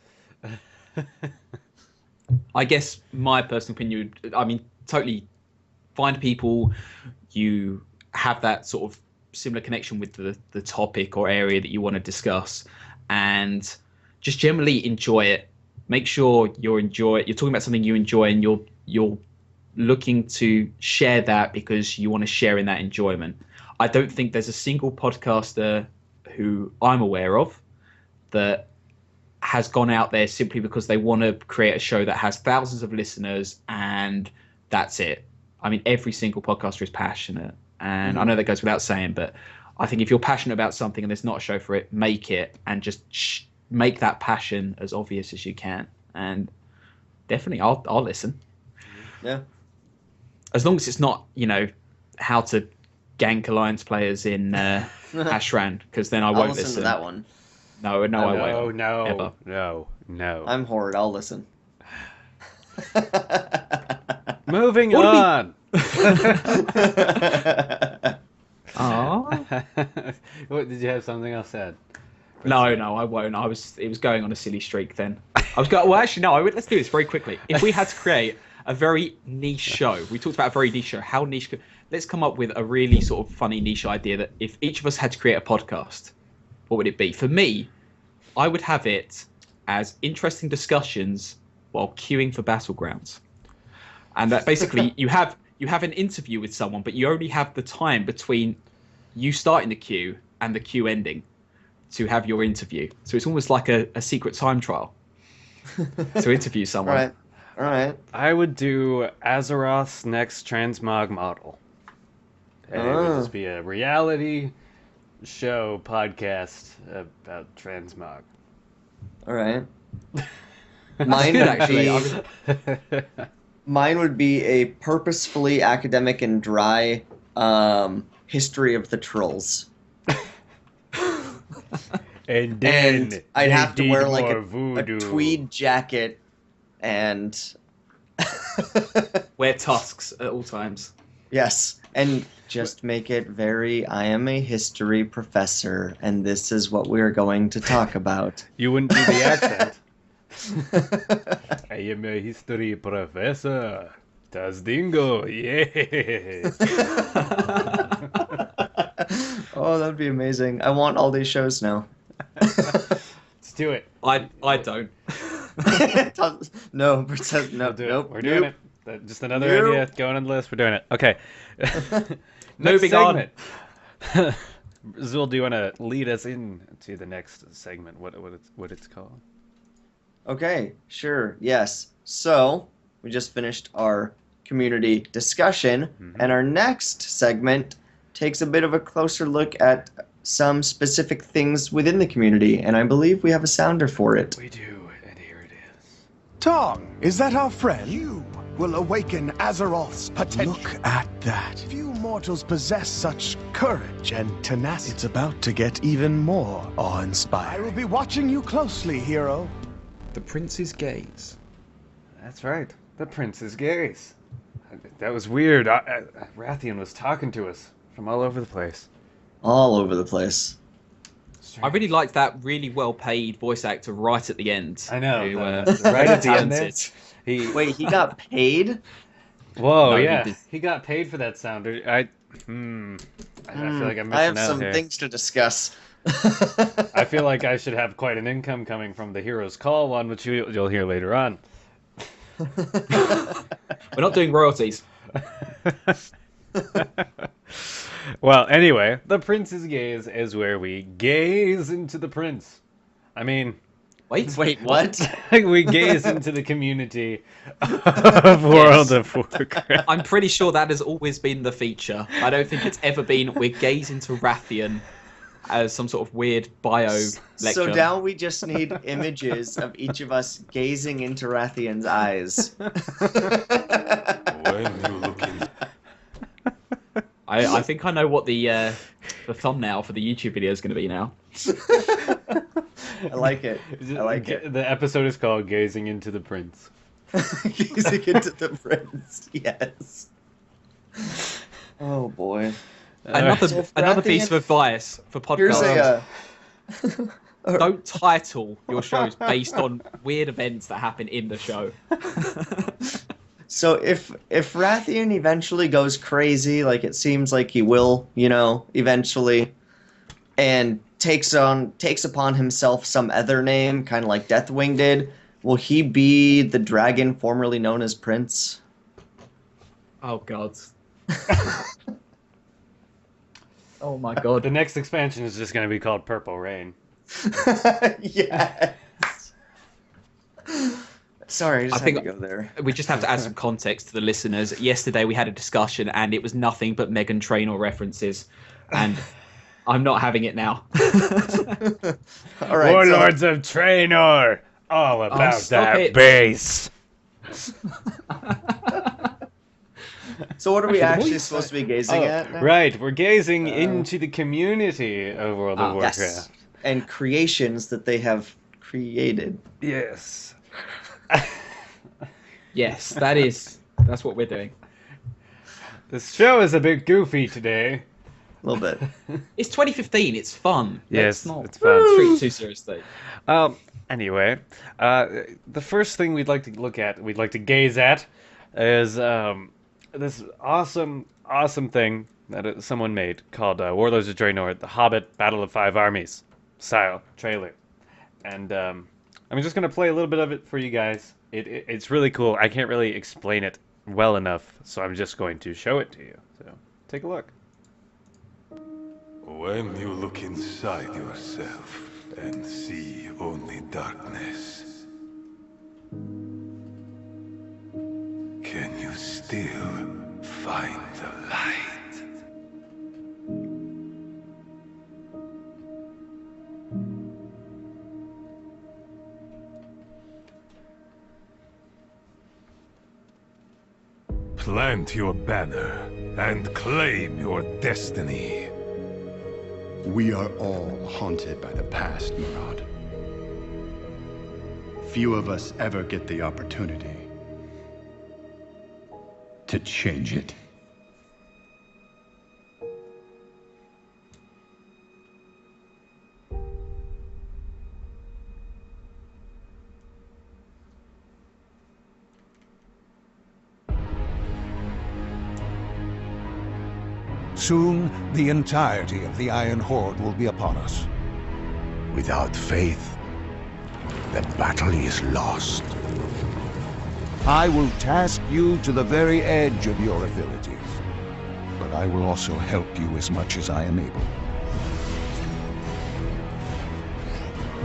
I guess my personal opinion, I mean, totally find people you have that sort of similar connection with the topic or area that you want to discuss, and just generally enjoy it. Make sure you're talking about something you enjoy, and you're looking to share that because you want to share in that enjoyment. I don't think there's a single podcaster who I'm aware of that has gone out there simply because they want to create a show that has thousands of listeners and that's it. I mean, every single podcaster is passionate, and I know that goes without saying, but I think if you're passionate about something and there's not a show for it, make it, and just make that passion as obvious as you can. And definitely, I'll listen. Yeah. As long as it's not, how to gank alliance players in Ashran, because then I won't listen. To that one. No, I won't. No. I'm horrid. I'll listen. Moving on. What, did you have something else said? No, I won't. It was going on a silly streak then. I was going. Well, actually, no. Let's do this very quickly. If we had to create a very niche show, we talked about a very niche show. How niche? Let's come up with a really sort of funny niche idea that if each of us had to create a podcast, what would it be? For me, I would have it as interesting discussions while queuing for battlegrounds, and that basically you have an interview with someone, but you only have the time between you starting the queue and the queue ending to have your interview. So it's almost like a secret time trial to interview someone. All right. I would do Azeroth's next transmog model. And it would just be a reality show podcast about transmog. All right. Mine would be a purposefully academic and dry history of the trolls. And then I'd have to wear like a tweed jacket and wear tusks at all times. Yes, and just make it very, I am a history professor, and this is what we're going to talk about. You wouldn't do the accent. I am a history professor. Tazdingo, yeah. Oh, that'd be amazing. I want all these shows now. Let's do it. I don't. No, Bert says no. We'll do Nope. it. We're doing nope. it. Just another Nope. idea going on the list. We're doing it. Okay. Next Moving on. segment. Zul, do you want to lead us in to the next segment? What it's called? Okay, sure. Yes. So, we just finished our community discussion, and our next segment takes a bit of a closer look at some specific things within the community, and I believe we have a sounder for it. We do, and here it is. Tom, is that our friend? You will awaken Azeroth's potential. Look at that. Few mortals possess such courage and tenacity. It's about to get even more I awe-inspiring. will be watching you closely, hero. The Prince's Gaze. That's right. The Prince's Gaze. That was weird. Rathian was talking to us from all over the place. All over the place. I really liked that really well-paid voice actor right at the end. I know. Who, Right at the end there. talented. Wait, he got paid? Whoa, No, he yeah. did- He got paid for that sound. I feel like I'm missing I have out some here. things to discuss. I feel like I should have quite an income coming from the Hero's Call one, which you'll hear later on. We're not doing royalties. Well, anyway, the Prince's Gaze is where we gaze into the prince. I mean, Wait, Wait, what? we gaze into the community of World of Warcraft. I'm pretty sure that has always been the feature. I don't think it's ever been we're gazing to Rathian as some sort of weird bio lecture. So now we just need images of each of us gazing into Rathian's eyes. When you look in I think I know what the thumbnail for the YouTube video is going to be now. I like it. I like it. The episode is called Gazing into the Prince. Gazing into the prince. Yes. Oh boy. Another piece of advice for Here's podcasts. a. Don't title your shows based on weird events that happen in the show. So if Rathian eventually goes crazy, like it seems like he will, eventually, and takes upon himself some other name, kind of like Deathwing did, will he be the dragon formerly known as Prince? Oh god. Oh my god. The next expansion is just going to be called Purple Rain. Yes. Sorry, I just I think- had to go there. We just have to add some context to the listeners. Yesterday we had a discussion and it was nothing but Megan Trainor references. And I'm not having it now. All right. Warlords of Trainor! All about stop that it. bass. So what are we Actually, the more actually you supposed say- to be gazing at now? Right, we're gazing into the community of World of Yes. Warcraft. And creations that they have created. Yes. Yes, that's what we're doing. This show is a bit goofy today. A little bit. It's 2015, it's fun. Yes, Let's not it's fun. treat it too seriously. Anyway, the first thing we'd like to gaze at, is this awesome thing that someone made called Warlords of Draenor, The Hobbit Battle of Five Armies style trailer. And I'm just going to play a little bit of it for you guys. It's really cool. I can't really explain it well enough, so I'm just going to show it to you. So, take a look. When you look inside yourself and see only darkness, can you still find the light? Plant your banner and claim your destiny. We are all haunted by the past, Murad. Few of us ever get the opportunity to change it. Soon, the entirety of the Iron Horde will be upon us. Without faith, the battle is lost. I will task you to the very edge of your abilities, but I will also help you as much as I am able.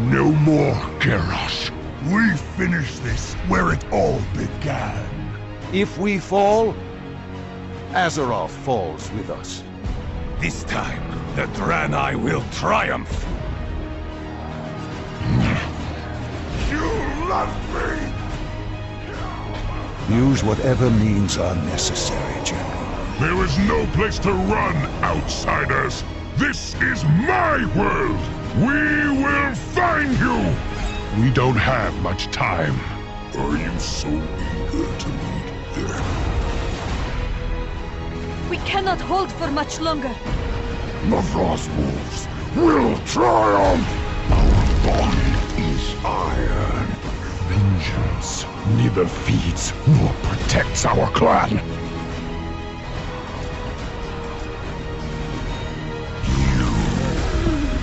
No more, Garrosh. We finish this where it all began. If we fall, Azeroth falls with us. This time, the Draenei will triumph. You love me! Use whatever means are necessary, General. There is no place to run, outsiders. This is my world. We will find you. We don't have much time. Are you so eager to meet death? We cannot hold for much longer. The Frost Wolves will triumph. Our bond is iron. Vengeance neither feeds nor protects our clan. You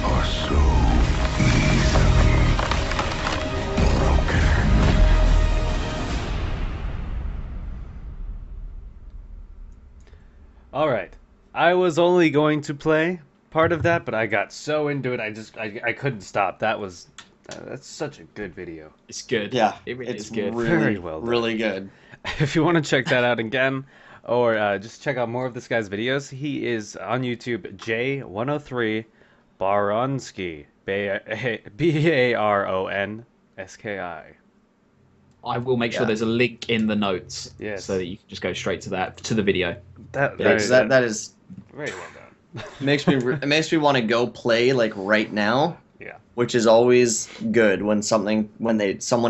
are so easily broken. All right. I was only going to play part of that, but I got so into it, I couldn't stop. That's such a good video. It's good. Yeah, it really it's is good. really, Very well done. really good. If you want to check that out again, or just check out more of this guy's videos, he is on YouTube, J103 Baronsky, Baronski. I will make sure Yeah. there's a link in the notes, Yes. so that you can just go straight to the video. That That is very well done. it makes me want to go play like right now. Yeah. Which is always good when someone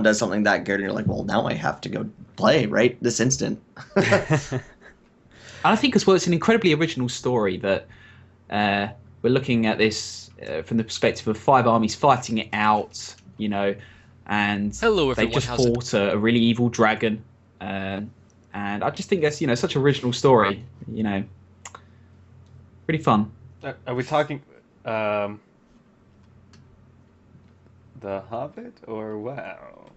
does something that good and you're like, well, now I have to go play right this instant. And I think as well, it's an incredibly original story that we're looking at this from the perspective of 5 armies fighting it out, you know, and Hello, they everyone. just How's it? fought a really evil dragon, and I just think that's such an original story, pretty fun. Are we talking The Hobbit or WoW?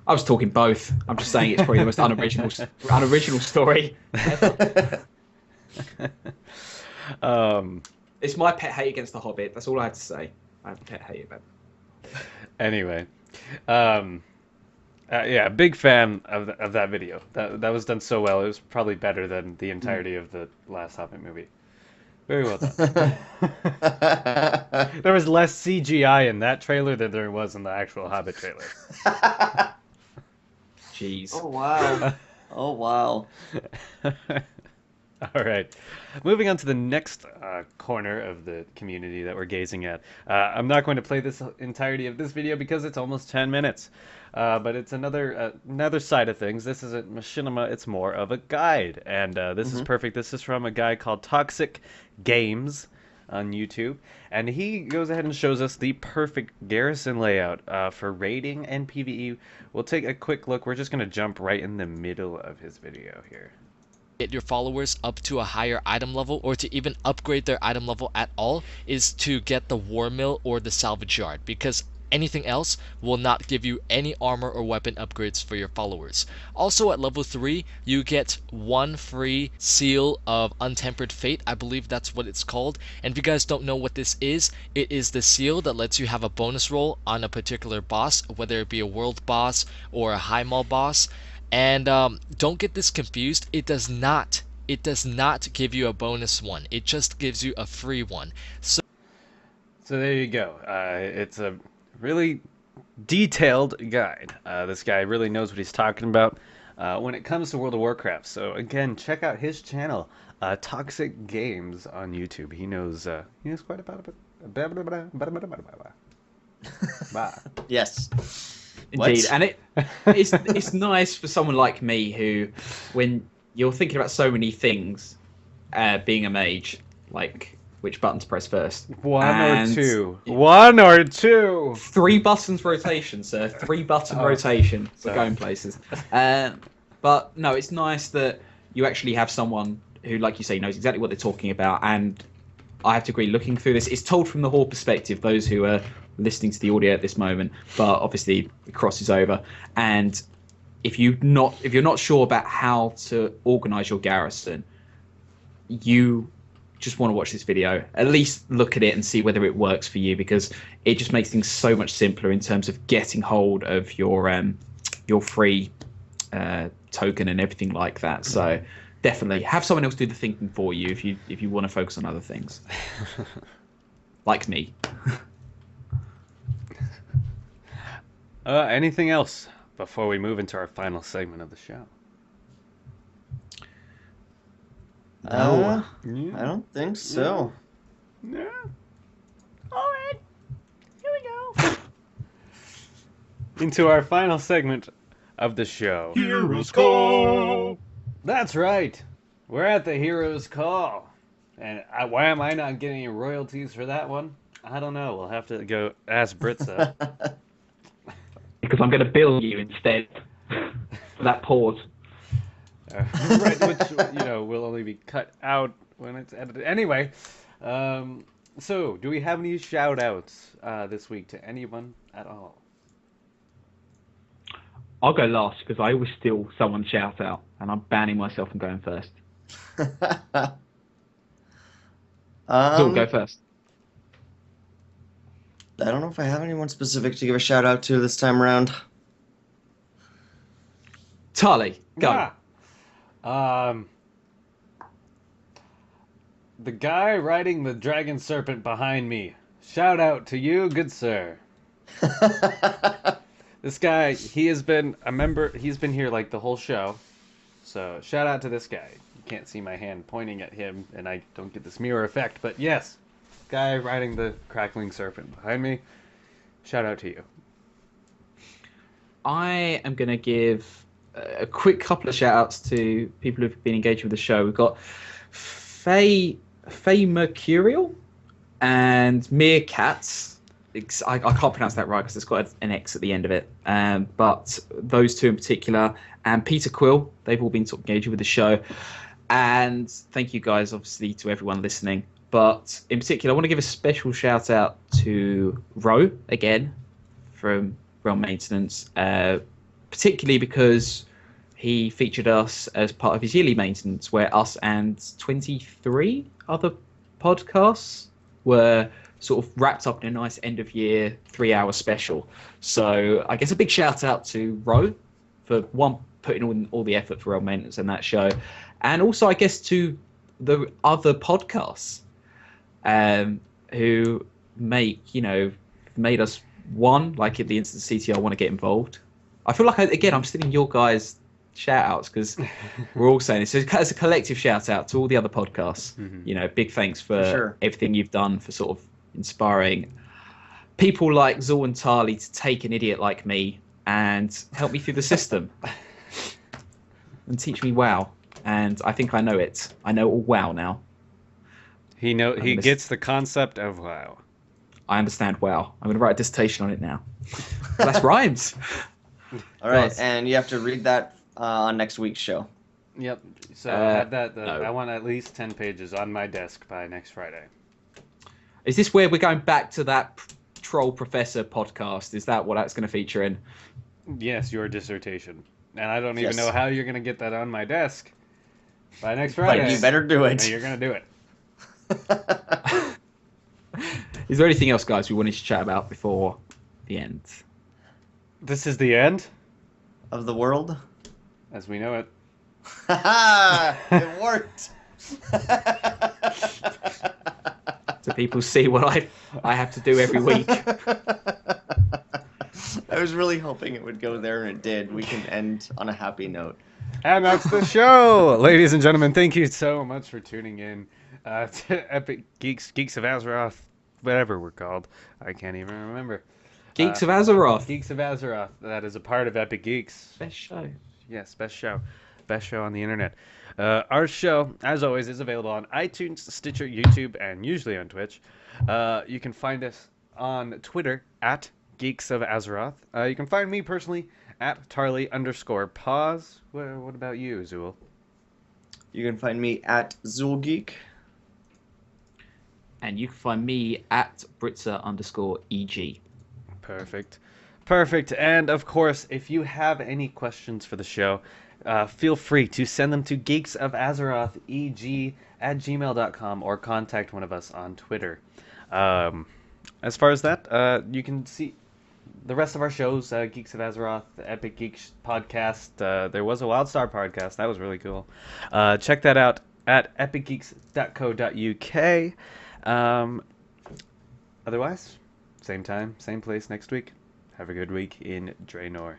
I was talking both. I'm just saying it's probably the most unoriginal story ever. It's my pet hate against The Hobbit. That's all I had to say. I have a pet hate about it. Anyway, yeah, big fan of that video. That was done so well. It was probably better than the entirety of the last Hobbit movie. Very well done. There was less CGI in that trailer than there was in the actual Hobbit trailer. Jeez. Oh wow. Oh wow. All right. Moving on to the next corner of the community that we're gazing at. I'm not going to play this entirety of this video because it's almost 10 minutes. But it's another side of things. This isn't machinima, it's more of a guide. And this is perfect. This is from a guy called Toxic Games on YouTube. And he goes ahead and shows us the perfect garrison layout for raiding and PvE. We'll take a quick look. We're just going to jump right in the middle of his video here. Get your followers up to a higher item level, or to even upgrade their item level at all, is to get the war mill or the salvage yard, because anything else will not give you any armor or weapon upgrades for your followers. Also at level 3, you get 1 free seal of Untempered Fate. I believe that's what it's called. And if you guys don't know what this is, it is the seal that lets you have a bonus roll on a particular boss, whether it be a world boss or a high mall boss. And don't get this confused. It does not give you a bonus one. It just gives you a free one. So there you go. It's a really detailed guide. This guy really knows what he's talking about when it comes to World of Warcraft. So again, check out his channel, Toxic Games on YouTube. He knows quite about it. Yes. Indeed, What? and it's nice for someone like me who, when you're thinking about so many things, being a mage, like which button to press first. One or two. 3 buttons rotation, sir. 3 button rotation. We're going places. But no, it's nice that you actually have someone who, like you say, knows exactly what they're talking about. And I have to agree, looking through this, it's told from the Horde perspective, those who are listening to the audio at this moment, but obviously it crosses over. And if you're not sure about how to organize your garrison, you just want to watch this video. At least look at it and see whether it works for you, because it just makes things so much simpler in terms of getting hold of your free token and everything like that. So definitely have someone else do the thinking for you if you want to focus on other things. Like me. Anything else before we move into our final segment of the show? No, I don't think so. Yeah. All right. Here we go. Into our final segment of the show. Heroes Call! That's right. We're at the Heroes Call. And why am I not getting any royalties for that one? I don't know. We'll have to go ask Britza. Because I'm going to bill you instead for that pause. Right, which, will only be cut out when it's edited. Anyway, so do we have any shout-outs this week to anyone at all? I'll go last because I always steal someone's shout out, and I'm banning myself from going first. Zul, go first. I don't know if I have anyone specific to give a shout out to this time around. Tali, go. The guy riding the dragon serpent behind me. Shout out to you, good sir. This guy, he has been a member. He's been here like the whole show. So shout out to this guy. You can't see my hand pointing at him, and I don't get this mirror effect. But yes, guy riding the crackling serpent behind me. Shout out to you. I am going to give a quick couple of shout outs to people who've been engaged with the show. We've got Faye Mercurial and Meerkats. I can't pronounce that right because it's got an X at the end of it. But those two in particular, and Peter Quill, they've all been sort of engaged with the show. And thank you guys, obviously, to everyone listening. But in particular, I want to give a special shout out to Ro again from Realm Maintenance, particularly because he featured us as part of his yearly maintenance, where us and 23 other podcasts were sort of wrapped up in a nice end of year 3-hour special. So I guess a big shout out to Ro for putting in all the effort for Realm Maintenance and that show, and also I guess to the other podcasts who made us one, like at the instant CTR want to get involved. I feel like I'm stealing your guys' shout outs because we're all saying this. So as a collective shout out to all the other podcasts. Mm-hmm. Big thanks for everything you've done for sort of inspiring people like Zul and Tali to take an idiot like me and help me through the system and teach me WoW. And I think I know it. I know all WoW now. He gets the concept of WoW. I understand WoW. I'm going to write a dissertation on it now. That's rhymes. All right, and you have to read that on next week's show. Yep. So I have that. No. I want at least 10 pages on my desk by next Friday. Is this where we're going back to that Troll Professor podcast? Is that what that's going to feature in? Yes, your dissertation. And I don't even know how you're going to get that on my desk by next Friday. But you better do it. And you're going to do it. Is there anything else, guys, we wanted to chat about before the end? This is the end of the world as we know it. It worked. So people see what I have to do every week. I was really hoping it would go there, and it did. We can end on a happy note. And that's the show. Ladies and gentlemen, thank you so much for tuning in to Epic Geeks of Azeroth, whatever we're called. I can't even remember. Geeks of Azeroth. Geeks of Azeroth. That is a part of Epic Geeks. Best show. Yes, best show. Best show on the internet. Our show, as always, is available on iTunes, Stitcher, YouTube, and usually on Twitch. You can find us on Twitter at Geeks of Azeroth. You can find me personally at Tarly_pause. What about you, Zool? You can find me at Zulgeek. And you can find me at Britzer_EG. Perfect. Perfect. And of course, if you have any questions for the show, feel free to send them to geeksofazeroteg@gmail.com or contact one of us on Twitter. As far as that, you can see the rest of our shows, Geeks of Azeroth, the Epic Geeks podcast. There was a Wildstar podcast. That was really cool. Check that out at epicgeeks.co.uk. Otherwise, same time, same place next week. Have a good week in Draenor.